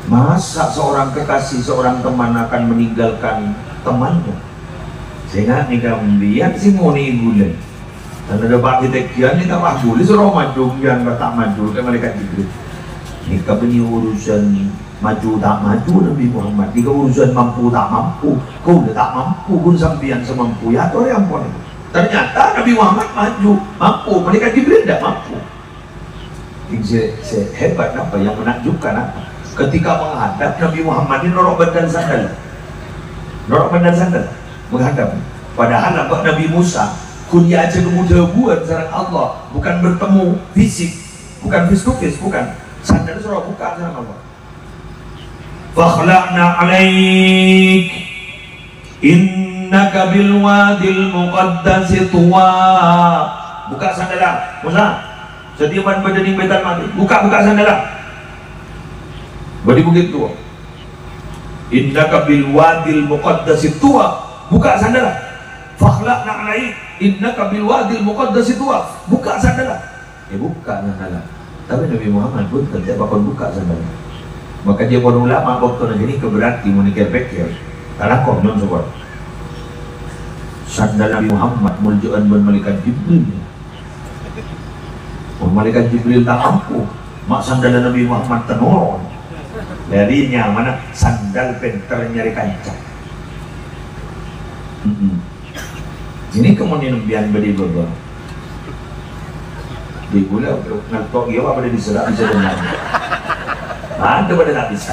Masa seorang kekasih, seorang teman akan meninggalkan temannya? Sehingga nikah membiak sih mau nih bulan. Dan ada bagi tekian ini tak boleh seorang maju yang tak maju ke mereka Jibril. Nikah punya urusan maju tak maju Nabi Muhammad. Jika urusan mampu tak mampu, kau udah tak mampu pun sampian semampu ya atau yang pun. Ternyata Nabi Muhammad maju, mampu, mereka Jibril tidak mampu. Ini hebat apa yang menakjubkan apa? Ketika menghadap Nabi Muhammad ini norok badan sandal, menghadap. Padahal nampak Nabi Musa kuliah aja kemudahan sarang Allah, bukan bertemu fisik, bukan face to face, bukan sandal suruh buka sarang Allah. Fakhla'na alaik innaka bil wadil muqaddasi tuwa. Buka sandalah Musa, setiapan badani betan mati, buka sandalah badi bukit tua. Innaka bil wadil muqaddasi tuwa, buka sandalah. Fakhlaq na'lai, innaka bil wadil muqaddasi tuwa, buka sandalah. Buka sandalah. Tapi Nabi Muhammad pun tidak bakal buka sandalah. Maka dia pun ulama waktu ini keberarti menikir-pikir karena konon sobat sandal Nabi Muhammad muljuan ben malaikat Jibril. Malaikat Jibril tak ampuh mak sandal Nabi Muhammad tenolong darinya mana sandal penter nyari kancah. Ini kemudian bian bedi baba di gula ngaltok dia apa dia diserap bisa dengar ada pada tak bisa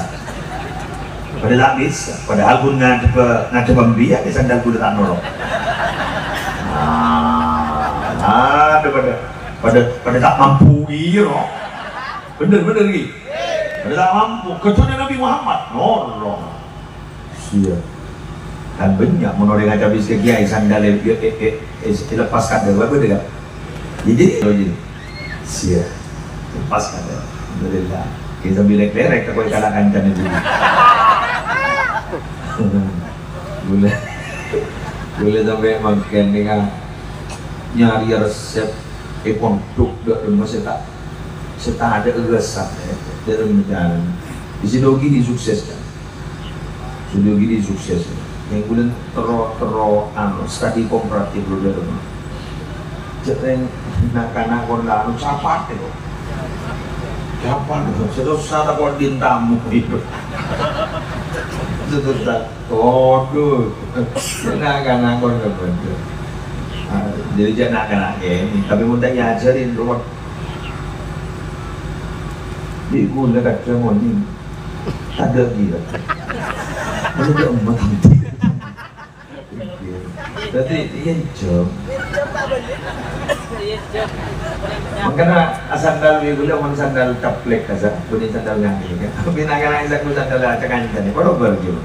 padahal pun ngada pembia di sandal kuda tak nolong. Ada pada tak mampu iyo bener gitu pada tak mampu kecuali Nabi Muhammad nolong sia dan banyak menoleh ngaca bis ke kiai sandal lepaskan dari apa dia jadi sia lepaskan dari alhamdulillah kita bilek-bilek ke kau kalahkan kan itu boleh sampai makan dengan nyari resep pondok dak rumah saya tak ada egesan dalam jalan di sidogi disukseskan sidogi disukses yang kemudian studi komparatif dulu dari rumah jadi nak kon capat itu capat itu sedosana kon dintamu itu sudah todoh nak kon bener. Jadi jangan nak ini, tapi mudah ngajarin rumah. Di gula kacang ini ada dia, ada emak nanti. Jadi iya jom. Makanya sandal gula orang sandal caplek saja, bukan sandal yang ini. Binakan aja aku sandal cakan ini, baru berjum.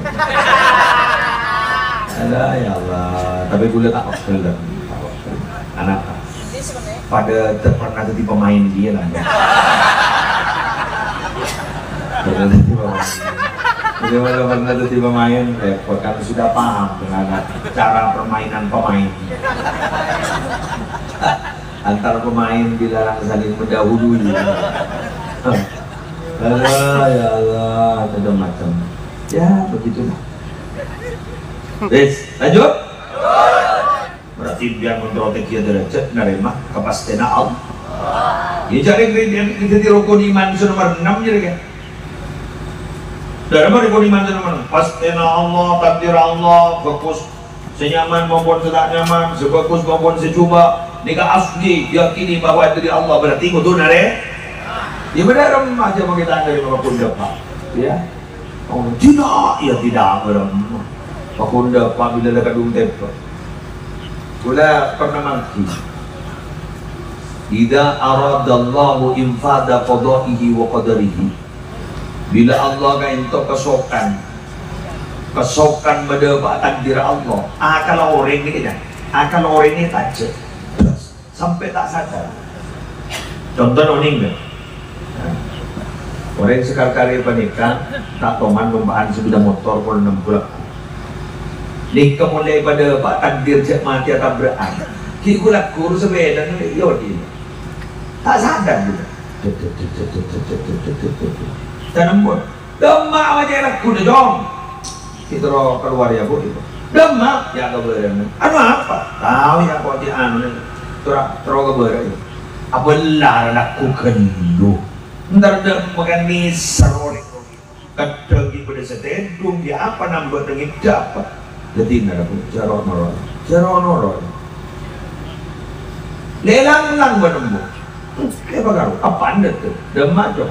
Ada ya Allah, tapi gula tak opel dah. Anak pada pernah jadi pemain dia lah pernah jadi pemain repot kan sudah paham dengan cara permainan pemain antar pemain dilarang saling mendahului Allah ya Allah ada macam ya begitulah. Lanjut. Berarti biar memproteksi derajat nerima kepastian Allah. Ini cari ingredient kita di rukun iman nomor 6 jadi kan. Dari mana rukun iman nomor 6? Pastian Allah, takdir Allah, fokus senyaman maupun tidak nyaman, sebagus maupun secuba. Nika asli yakini bahwa dari Allah berarti kudu nare. Ya benar aja kita dari Pakunda Pak. Ya. Oh tidak, ya tidak benar. Pakunda Pak bila ada kadung tepa. Kula pernah mangki idza aradallahu infada qada'ihi wa qadarihi, bila Allah ka ento kesokan pada takdir Allah akal orang ni kan akal orang ni tajam sampai tak sadar. Contoh orang ni orang sekali-kali pernikahan tak toman membaan sepeda motor pun 6 bulan nikah mulai pada pak takdir cek mati atau berani kita laku sepeda ni yodi tak sadar juga dan pun demak aja laku ni dong kita keluar ya bu demak ya keberan anu apa tahu ya kau di anu terus keberan apa lah laku kendu ntar dah makan ni serori kadang di pada setendung dia apa nambah dengan dapat jadi nara pun jaro noro lelang lang menembu apa kau apa anda tu demak tu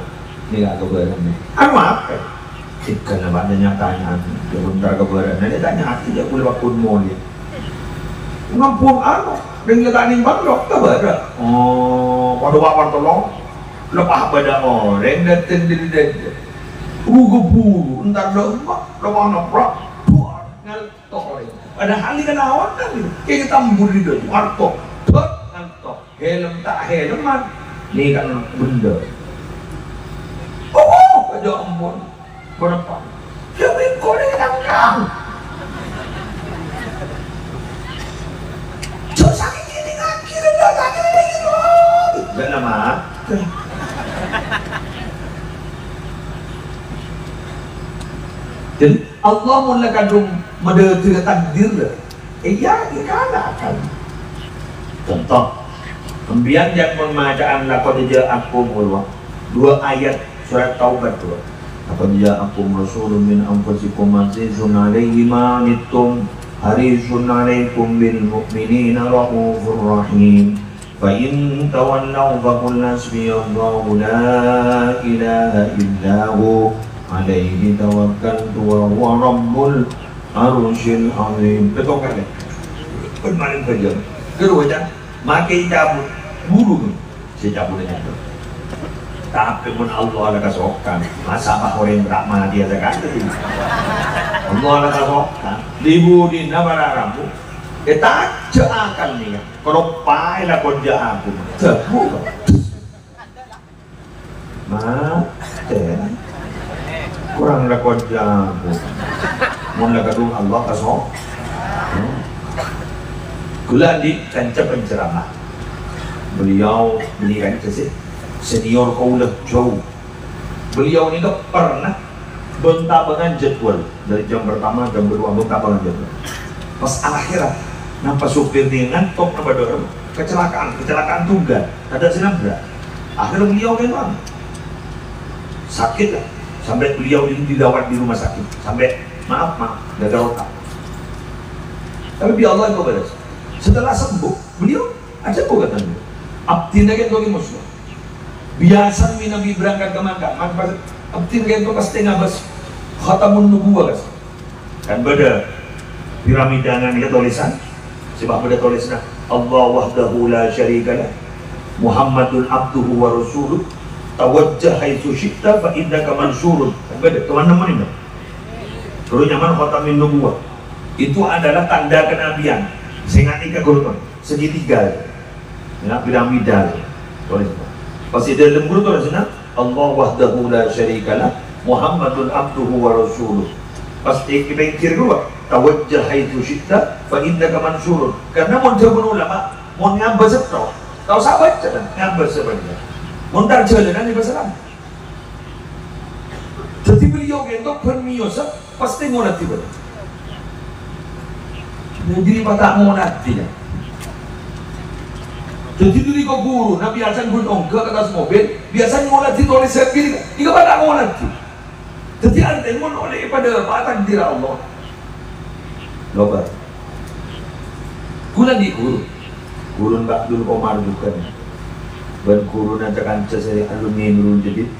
ni lah keberan ni anu apa ikan apa ada nyatanya dia bentar keberan dia tanya hati dia boleh bakun moli ngampung anu dengan tani bandok keberan oh pada bapak tolong lepas pada orang datang dari dada buru entar lemak lemak naprak ngantok orang. Padahal ini kan awak kan kayak kita memburi dia, ngantok, tot ngantok, helm tak helman, ini kan benda. Oh, aja ampun, berapa? Siapa yang kau ni kadang-kadang? Jauh sakit ini kaki dah sakit lagi tu. Enggak nama. Jadi Allah mula kadung mendetik takdir. Ya, dikatakan. Contoh, kemudian yang pembacaan laqad ja'akumul 2 ayat surat Taubat tu. Laqad ja'akum rasulun min anfusikum azizun 'alaihi ma anittum harisun 'alaikum bil mu'minina raufur rahim. Fa in tawallaw faqul hasbiyallahu la ilaha illa hu alaihi tawakkaltu wa huwa rabbul arsyil azim. Betul kan? Bermain saja. Kedua aja, makai cabut bulu si cabutnya tu. Tapi pun Allah lah kasokan. Masa apa orang berakma dia sekarang? Allah lah kasokan. Libudin nama ramu. Kita akan ni. Kalau pai lah kau aku. Terbuka. Kurang lah kau aku. Mula kadung Allah kasok. Gula di kancah penceramah. Beliau kan kasih senior kaulah jauh. Beliau ini tak pernah bentak-bentak jadwal dari jam pertama jam kedua bentak-bentak jadwal. Pas akhirat nampak supir dia ngantuk nampak dorong kecelakaan tunggal ada sinabrak. Akhirnya beliau kan sakit lah sampai beliau ini dirawat di rumah sakit sampai maaf gagal otak. Tapi biar Allah itu beres. Setelah sembuh beliau aja bukan beliau. Abdi nak itu muslim. Biasa Nabi berangkat ke Makkah, maka abdi nak itu pasti ngabas khatamun nubuwah kan beda piramidangan dia tulisan sebab beda tulisan Allah wahdahu la syarikalah Muhammadun abduhu wa rasuluh tawajjah haitsu syi'ta fa innaka mansurun. Beda teman-teman ini. Terus nyaman khatamin nubuwah itu adalah tanda kenabian. Saya ingat guru segitiga. Ya, piramidal. Pas dia lembur tu rasanya Allah wahdahu la syarikalah Muhammadun abduhu wa rasuluh. Pas kita kira dua tawajjah haitsu syi'ta fa innaka mansurun. Karena mun jabun ulama mun ngabas itu tahu sahabat kan ngabas sebenarnya. Mun tar jalan di pasaran. Jadi beliau gitu permiosa pasti ngolat tiba. Jadi mata ngolat dia. Jadi dulu kau guru, Nabi biasa gunung ke atas mobil, biasanya ngolat itu oleh sepir, jika pada ngolat itu. Jadi ada yang oleh pada batang diri Allah. Lobar. Gula di guru Mbak Abdul Omar bukan. Dan guru nanti kanca saya alumni dulu jadi,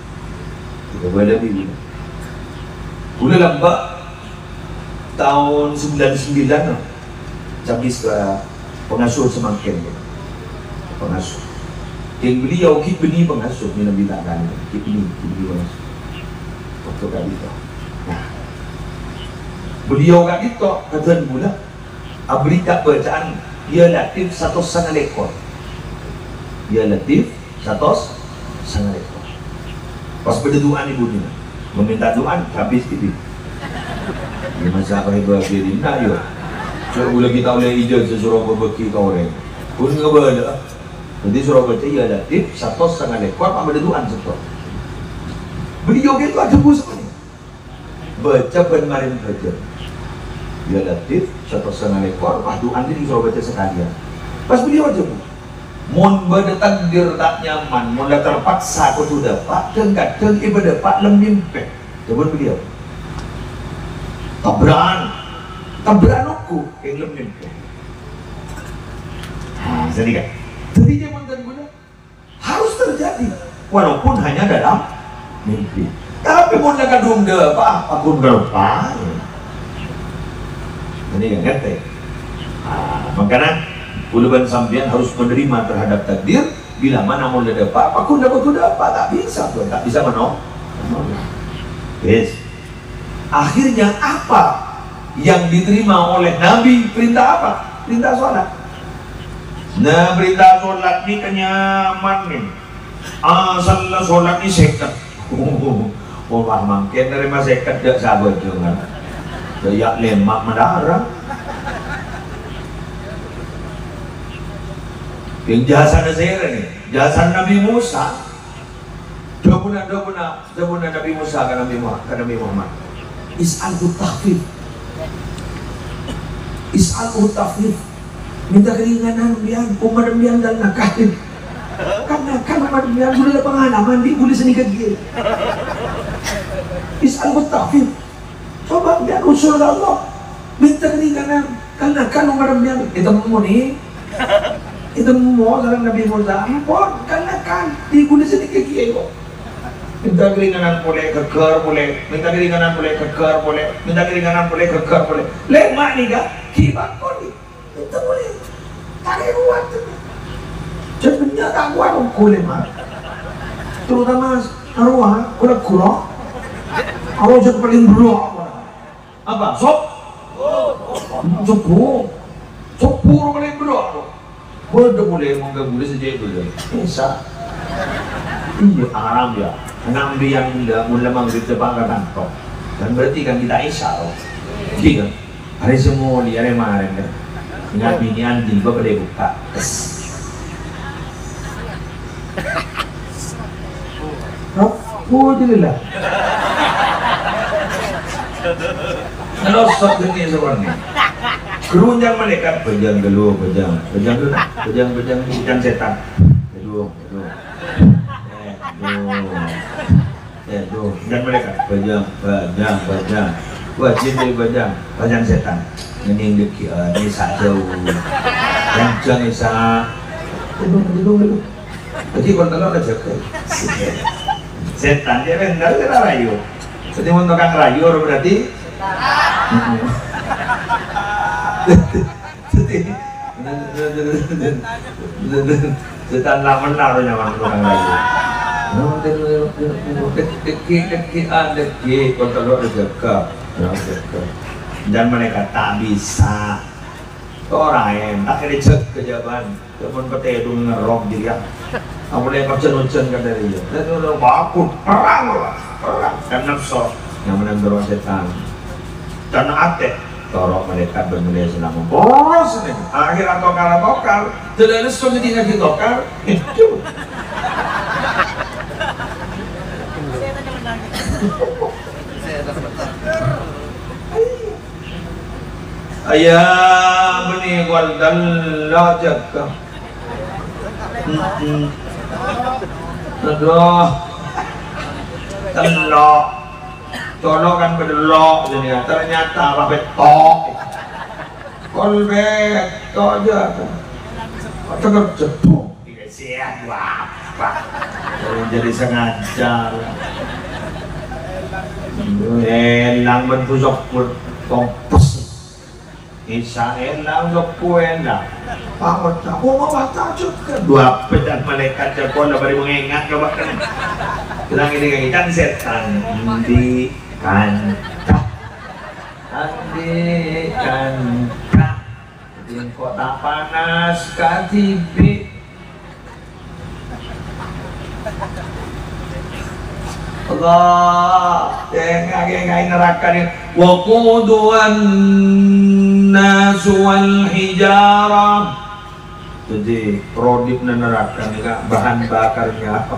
kita boleh lebih. Gula lambak tahun 99, jadi pengasuh semakin. Pengasuh yang beliau kibni pengasuh ni Nabi tak kan kibni pengasuh waktu kat itu. Nah beliau kat itu kata mula abri tak bacaan dia latif 1,5 ekor dia latif 1,5 ekor pas berdoa ibu dia meminta doa habis tibi dia masa apa ibu diri nak yo cuba boleh kita oleh ijaz sesuruh berbeki kau orang pun enggak boleh. Jadi surah baca ia latif 1,5 ekor apa berdoaan setor. Beliau gitu ada bus ni. Baca bermarin saja. Ia latif 1,5 ekor apa doaan di surah baca sekalian. Pas beliau aja bu. Mon bertakdir tak nyaman, mon terpaksa aku tu dapat dan kadang ibadah pak lemimpe. Coba beliau. Tabran aku yang lemimpe. Jadi kan. Jadi dia benar-benar harus terjadi walaupun hanya dalam mimpi. Tapi mau nak kadung dia apa? Aku berapa? Ini kan ngerti. Makanya uluban sambian harus menerima terhadap takdir. Bila mana mau ada apa? Aku dapat apa? Tak bisa, tak bisa menolak. Yes. Akhirnya apa yang diterima oleh Nabi perintah apa? Perintah sholat. Nah, perintah sholat ini kenyaman nih. Asal sholat ini sekat. Wah mungkin nerima sekat tidak sahabat jangan. Kayak lemak mendarah. Yang jasa Nasir nih, jasa Nabi Musa. Dobuna Nabi Musa ke Nabi Muhammad. Is'alhu tahfif. Is'alhu tahfif. Minta keringanan biang, umat biang dan nakahin. Karena kan umat biang boleh pengalaman, dia boleh seni kecil. Is'alhu tahfif. Coba biar usul Allah. Minta keringanan. Karena kan umat biang kita mau nih. Itu mau dalam Nabi Musa. Ampun, karena kan dia boleh seni kecil kok. Minta keringanan boleh, keker boleh, minta keringanan boleh, keker boleh, minta keringanan boleh, keker boleh. Lemak nih kak, kibak kau nih, itu boleh. Tarik kuat tu. Sebenarnya tak kuat aku lemak. Terutama arwah, kurang. Arwah yang paling berdoa apa? Sop? Sopur paling berdoa. Boleh boleh saja itu dia. Bisa. Iya, haram ya. Ngambil yang mula maghrib depan kantor. Dan berarti kan kita isya. Gitu kan? Hari semua di hari kemarin kan. Ingat binian jilbab pada buka. Oh, jadilah. Ngelosot dunia sebenarnya. Kerunjang malaikat bejang setan. Dan mereka bajang wajib dari bajang setan ngening deki ini sak jauh kencang isa dulu jadi kalau ada jaga setan dia benar kita rayu jadi untuk kang rayu berarti setan lah benar nyaman untuk kang rayu deki kontrol jaga dan mereka tak bisa orang yang tak kecek kejaban teman petedung ngerok dia kamu lempar cenut-cenut kan dari dia dan udah baku perang dan nafsu yang menang setan dan ate torok mereka bermulia selama boros nih akhir atokal tidak ada sesuatu yang ditokal itu ayah benih wal dalla jakka aduh telok tolok kan bedelok jadi ternyata apa betok kolbet to aja tegar jepuk dikasih apa jadi sengaja elang bentusok pun kompos Isa elang loku elang pamot aku mau baca juga dua pedan malaikat jago lah bari mengingat coba kan bilang ini kan setan andikan di kota panas katibi Allah dengai neraka ni wa quduwan nas wal hijarah jadi produk neraka ni bahan bakarnya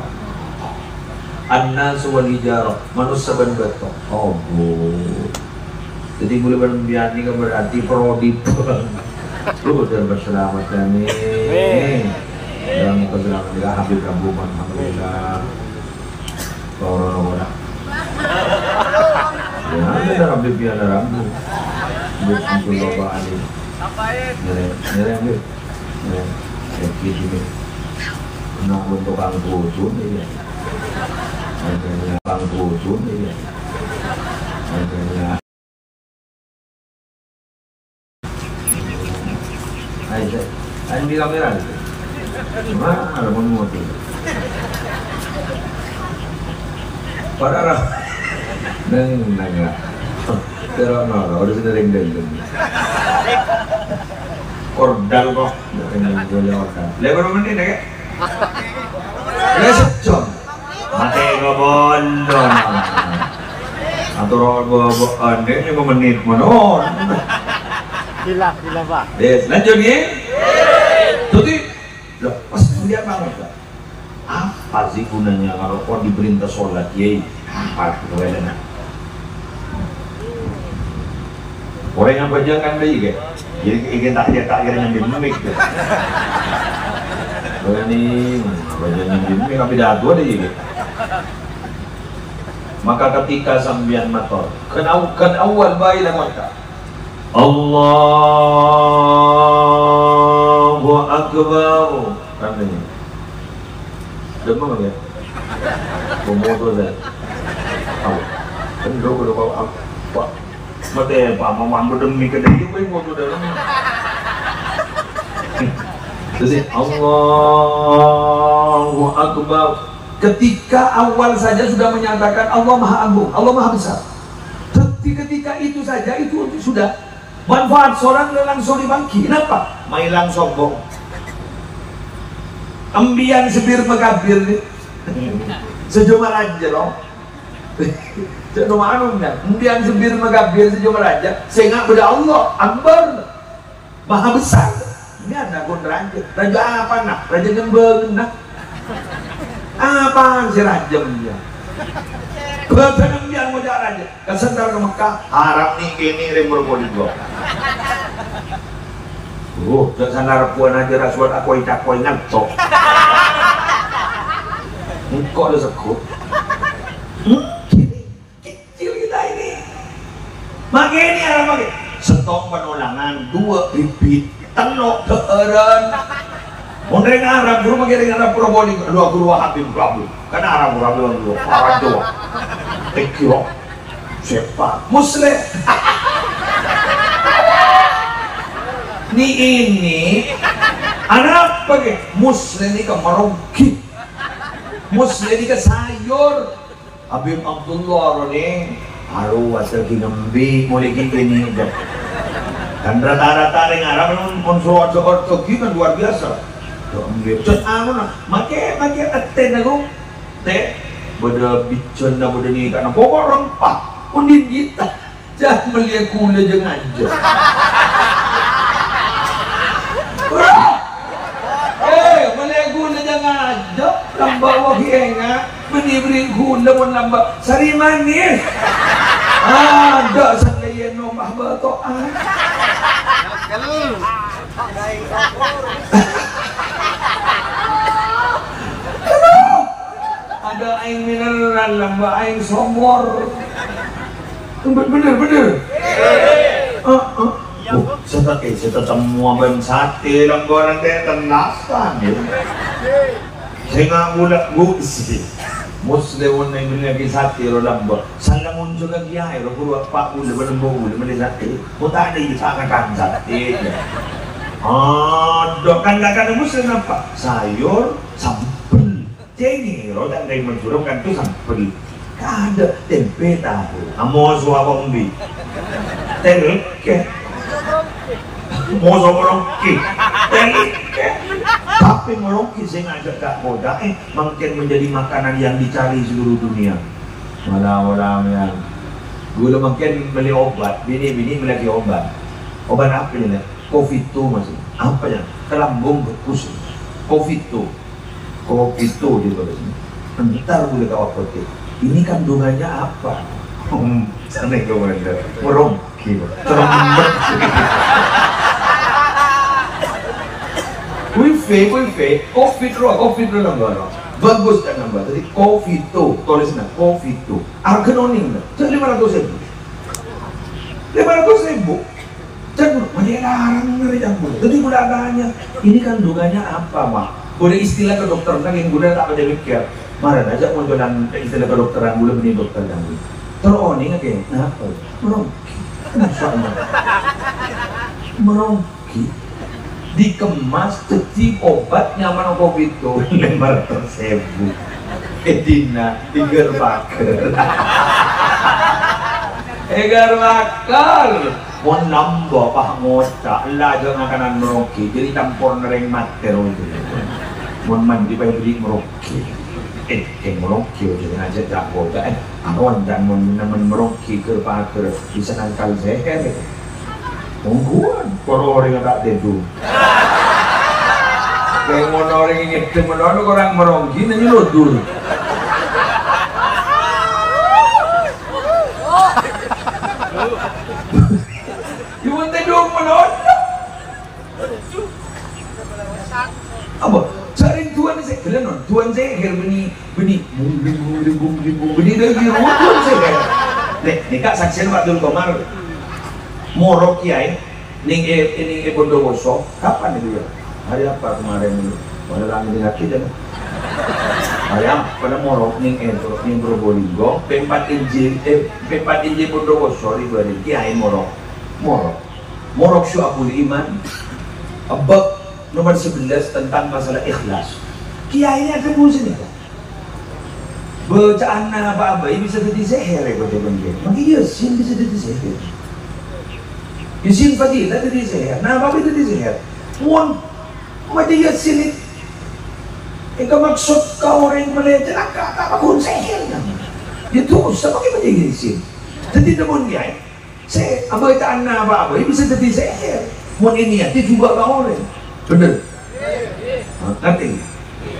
an-nas wal hijarah manusia dan beton oh jadi boleh berbiar ni kan berarti produk lu dan berselamat ni dalam keselamatan juga Habib Rambuman alhamdulillah orang-orang ya ada Habib ya ada Rambu untuk loba ali nyere ambil gitu nak untuk kang kucun ini kang kucun ini ayo di kamera mana ada motor pada neng nanya Pero no, udah sering dulu. Ordal kok, dengan boleh ordal. Lebar menit ya? Lesep jam. Mati ngobondo. Atau roh ande 5 menit manon. Sila Pak. Des, lanjut ya. Jadi, pas lihat banget lah. Apa sih gunanya kalau kau diperintah sholat ya? Apa kewedan? Orang yang baca kan dia juga. Jadi ingin tak kira nyambil mimik tu. Orang ni baca nyambil mimik tapi dah tua dia juga. Maka ketika sambian motor, kan awal bayi dah mata. Allahu Akbar. Kan ni. Demam ya. Pemotor dah. Tahu. Kan dulu apa? Mate Pak Maman berdemi ke dia pun motor dalam. Jadi Allahu Akbar. Ketika awal saja sudah menyatakan Allah Maha Agung, Allah Maha Besar. Ketika itu saja itu sudah manfaat seorang langsung dibangki. Kenapa? Mailang sombong. Ambian sebir megabir sejumlah aja loh. Cuma anu kan, ambian sebir megabir sejumlah aja. Sehingga beda Allah Akbar, Maha Besar. Ini ada kontraja. Raja apa nak? Raja Gembeng nak? Apa si raja dia? Kebetulan dia mau jalan aja. Kesentar ke Mekah, harap nih kini remor bodyguard. Jangan harap puan aja rasuat aku ingat sok. Engkau ada sekut. Kecil kita ini. Maka ini arah maka. Stok penolakan 2 bibit telok teeren. Mondeng Arab, guru magi dengan Arab Purwoli, dua guru Habib Rabu. Karena Arab Rabu dua, para Jawa. Tekiro, siapa? Muslim. Ini anak pakai Muslim ini ke merongki, Muslim ini ke sayur. Habib Abdullah ini haru asal kinambi mulai gini deh. Dan rata-rata dengan Arab pun surat kan luar biasa. Cun anu na, make aten aku, teh, beda bicon na beda ni karena pokok rempah, undin kita, jangan melihat gula jangan aja. Melihat gula jangan aja, lamba wagi enga, beri gula pun lamba, sari manis, ada sangayan nomah batoan. Ada aing mineral lamba aing somor. Bener. Saya semua bem sate lamba nanti tenasan ya. Saya nggak gula sih. Muslim yang miliki sate lo lamba. Salah muncul lagi ya. Lo guru pak gula benembo miliki sate. Muta ada di sana kan sate. Dok kan Muslim apa? Sayur sambal. Jadi, roda dari mensurung kan itu sampel. Ada tempe tahu. Amo suapa umbi. Tempe. Mau merongki. Tempe. Tapi merongki saya ngajak tak bodoh. Mungkin menjadi makanan yang dicari seluruh dunia. Malah yang gula mungkin beli obat. Bini beli obat. Obat apa ini? COVID-2 masih. Apa ya? Kelambung berkus. COVID-2. Itu gitu ntar boleh kau apotek. Ini kandungannya apa? Sana kau ada merongki, terembet. Wifi, COVID nambah. Bagus dan nambah. Jadi COVID tulisnya COVID. Akronim lah. Jadi 500.000. 500.000. Jadi larang dari campur. Jadi gunaannya. Ini kandungannya apa, Mak? Boleh istilah kedokteran yang guna tak ada mikir. Marah aja munculan istilah kedokteran boleh beri dokter kami. Terus ini kayak apa? Merongki. Merongki. Dikemas jadi obat nyaman COVID itu 500.000. Edina 3 baker. Egar bakal mau nambah pahngota lah jangan makanan meroki jadi campur nereng mater itu mau mandi pakai beli meroki meroki jadi aja tak boleh awan dan mau meroki ke paker bisa nangkal zeher tungguan kalau orang tak tedu kayak mau orang ingin temen orang meroki nanti lodur Iwan tedong menolak. Apa? Cari tuan saya kelenon. Tuan saya ker beni beni beni lagi rumah tuan saya. Nih kak saksian Pak Abdul Komar Morok Kiai ini Bondowoso kapan itu ya? Hari apa kemarin itu? Pada langit dengan kita. Hari apa? Pada Morok ning Probolinggo P4 Injil Bondowoso di Bali Kiai Morok Syu'abul Iman bab nomor 11 tentang masalah ikhlas. Kiai ini akan musim ya. Bacaan apa-apa ini bisa jadi seher ya baca bangkit. Maka Yasin bisa jadi seher. Yasin Fadilah jadi seher. Nah apa itu jadi seher? Wan, macam Yasin itu. Ika maksud kau orang melihat kata pun seher kan? Itu sama kita baca Yasin. Jadi teman Kiai. Saya bacaan apa-apa ini bisa jadi seher. Wan ini hati juga kau orang. Benar? Ngerti?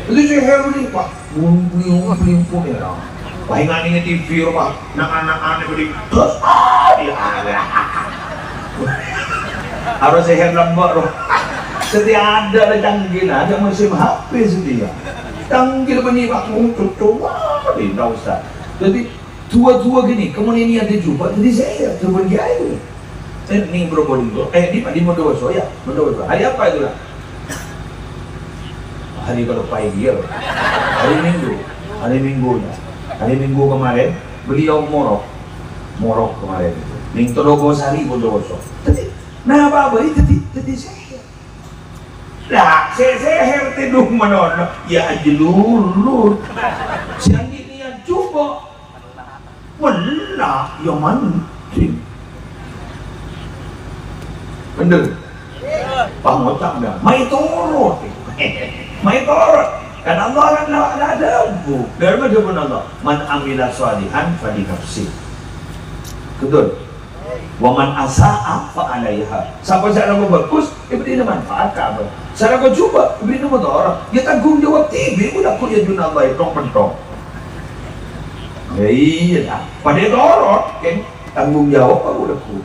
Itu seher ini Pak. Beliung ya. Pahingan ini TV Pak. Anak-anak beli terus dia harus seher lambak roh. Setia ada canggih lah, ada musim HP setia. Canggih bani Pak tutup. Tidak usah. Jadi tua-tua gini, kemudian ini ada jumpa jadi seher teman dia itu. Ini Probolinggo. Di Bondowoso ya, Bondowoso. Hari apa itu lah? Hari kalau pagi ya, hari Minggu kemarin beliau Morok kemarin Ning Todogosari Bondowoso. Jadi, nah apa itu jadi seher. Lah, seher tedung manono, ya jelulur. Si Andi niat coba, wala yang manting. Bener, pangotak dah, mai torot. Mai korot kan Allah kan ada bu dari mana pun Allah man amila salihan fali nafsi betul wa man asaa fa alaiha siapa cara kau bagus diberi manfaat apa cara kau coba diberi mudarat dia tanggung jawab tibi udah ku ya juna Allah itu pentong ya iya pada torot kan tanggung jawab apa udah ku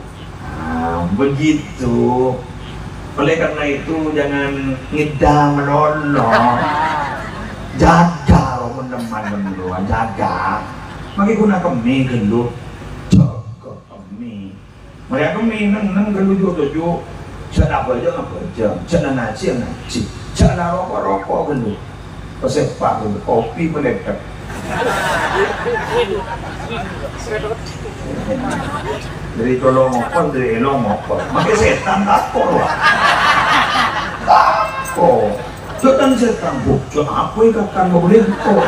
begitu. Oleh karena itu jangan ngidam menolong, jaga teman-teman dulu, jaga. Maki guna kami gelu, jaga kami. Mereka kami neng gelu jodoh, cina baca baca, cina naci, cina rokok gelu. Pesepak gelu, kopi meledak. Dari tolong ngopon, dari elong ngopon. Maka setan takut lah. Takut. Setan bukti apa yang akan boleh kok.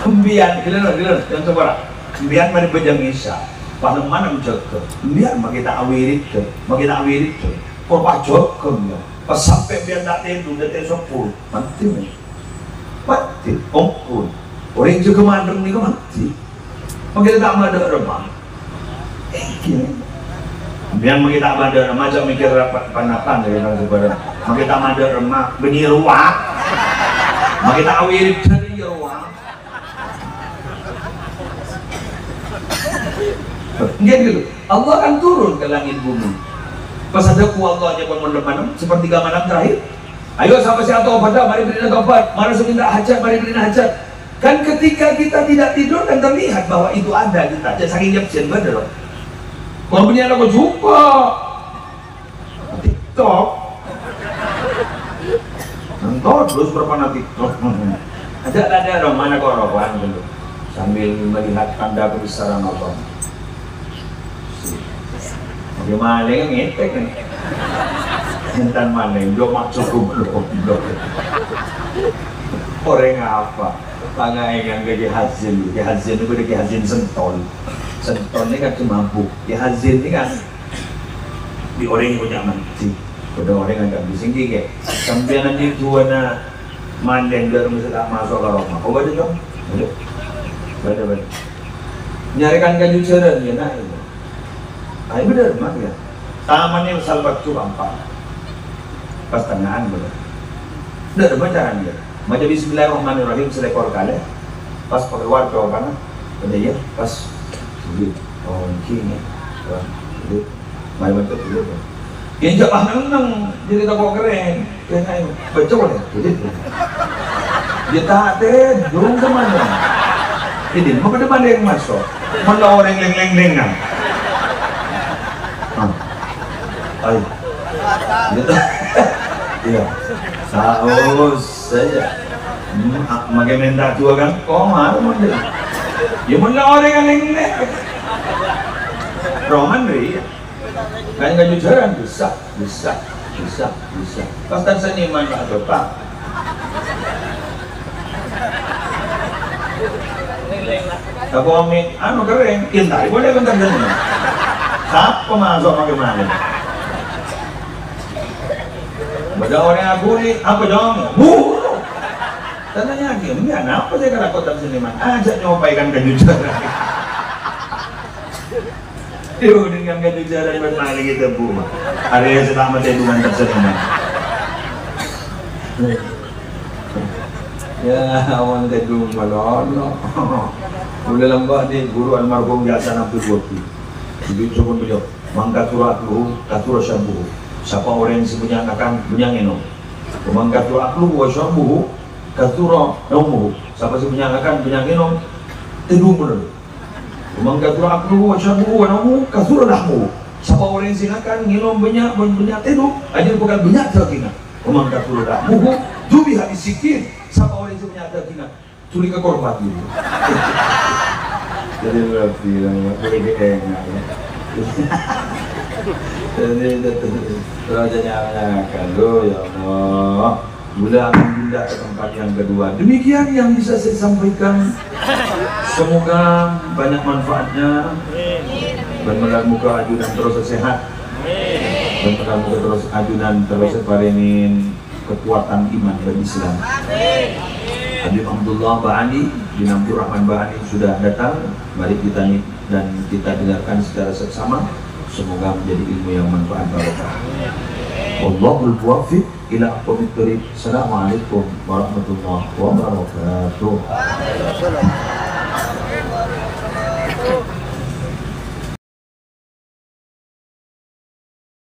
Kembian, gila, yang coba. Kembian mari bejang isya. Pada mana menjaga. Kembian makita awirit ke. Kau pajok ke. Pas sampai biar tak tentu, dia tersopul. Mati, ompun. Orang juga mandang ni mati. Mungkin tak ada remang. Biar mungkin tak ada remang, macam mikir rapat panapan dari orang sebarang. Mungkin tak ada remang, benih ruang. Mungkin tak awir dari ruang. Gitu. Allah akan turun ke langit bumi. Pas ada ku Allah aja pun seperti malam terakhir. Ayo sampai siapa pada mari berikan tobat, mari seminta hajat, mari berikan hajat. Kan ketika kita tidak tidur kan terlihat bahwa itu ada kita. Jadi saking jepsen bener loh. Kalau punya aku jumpa TikTok, nonton terus berpana TikTok. Ada dong mana koroban dulu sambil melihat tanda kebesaran Allah. Bagaimana yang ngetek kan? Entan mana yang belum cukup belum. Orang apa? Pangaingan ke Ki Hazin itu ada Ki Hazin Senton. Senton ini kan semampu. Ki Hazin ini kan di orang yang punya mati. Pada orang yang agak bising kayak sampian nanti tuana mandeng dari misalnya masuk ke rumah. Kau baca dong? Baca. Nyarikan kejujuran ya nak. Ayo benar mak ya. Tamannya salbat tu bampak. Pas tangan benar. Benar bacaan dia. Baca Bismillahirrahmanirrahim selekor kali. Pas pakai warga apa? Ada ya. Pas sulit. Oh ini. Sulit. Mari baca dulu. Yang jawab nang jadi toko keren. Kena itu. Baca boleh. Dia tak ada. Dorong kemana? Ini mau ke depan yang masuk. Mana orang leng-leng-lengan. Ayo. Iya. Saus saja. Makai minta tua kan? Oh mana mana? Ya mana orang yang leng-leng. Roman ri. Kan kejujuran bisa. Pastan seniman atau pak. Aku amin, keren, kintai boleh bentar dulu. Siapa masuk bagaimana? Baca orang aku ni, apa dong? Buruk. Tanya lagi, apa saya kena kota seniman? Ajak nyobakan kejujuran. Yuk dengan kejujuran bermain kita bu. Hari yang selama tedungan terseniman. Ya, awan tedung malolo. Udah lembah ni guru almarhum biasa nampu waktu. Jadi coba beliau mangkatura aklu, katura syabuh. Siapa orang yang sebenarnya akan bunyangino. Mangkatura aklu wa syabuh, katura naumu. Siapa sebenarnya akan bunyangino, tedung benar. Mangkatura aklu wa syabuh wa naumu, katura lahmu. Siapa orang yang akan nginom banyak tedung, aja bukan banyak terkina. Mangkatura lahmu, jubi habis sikit. Siapa orang yang sebenarnya terkina. Tuli ke korban gitu. Jadi berarti boleh enak ya. Jadi rajanya kalau ya Allah, mudah pindah ke tempat yang kedua. Demikian yang bisa saya sampaikan. Semoga banyak manfaatnya. Dan muka ajudan terus sehat. Dan muka terus ajudan terus paringin kekuatan iman bagi Islam. Habib Abdullah Ba'ani bin Abdul Rahman Ba'ani sudah datang. Mari kita dan kita dengarkan secara seksama. Semoga menjadi ilmu yang manfaat barokah. Wallahul muwaffiq ila aqwamit thoriq. Assalamualaikum warahmatullahi wabarakatuh.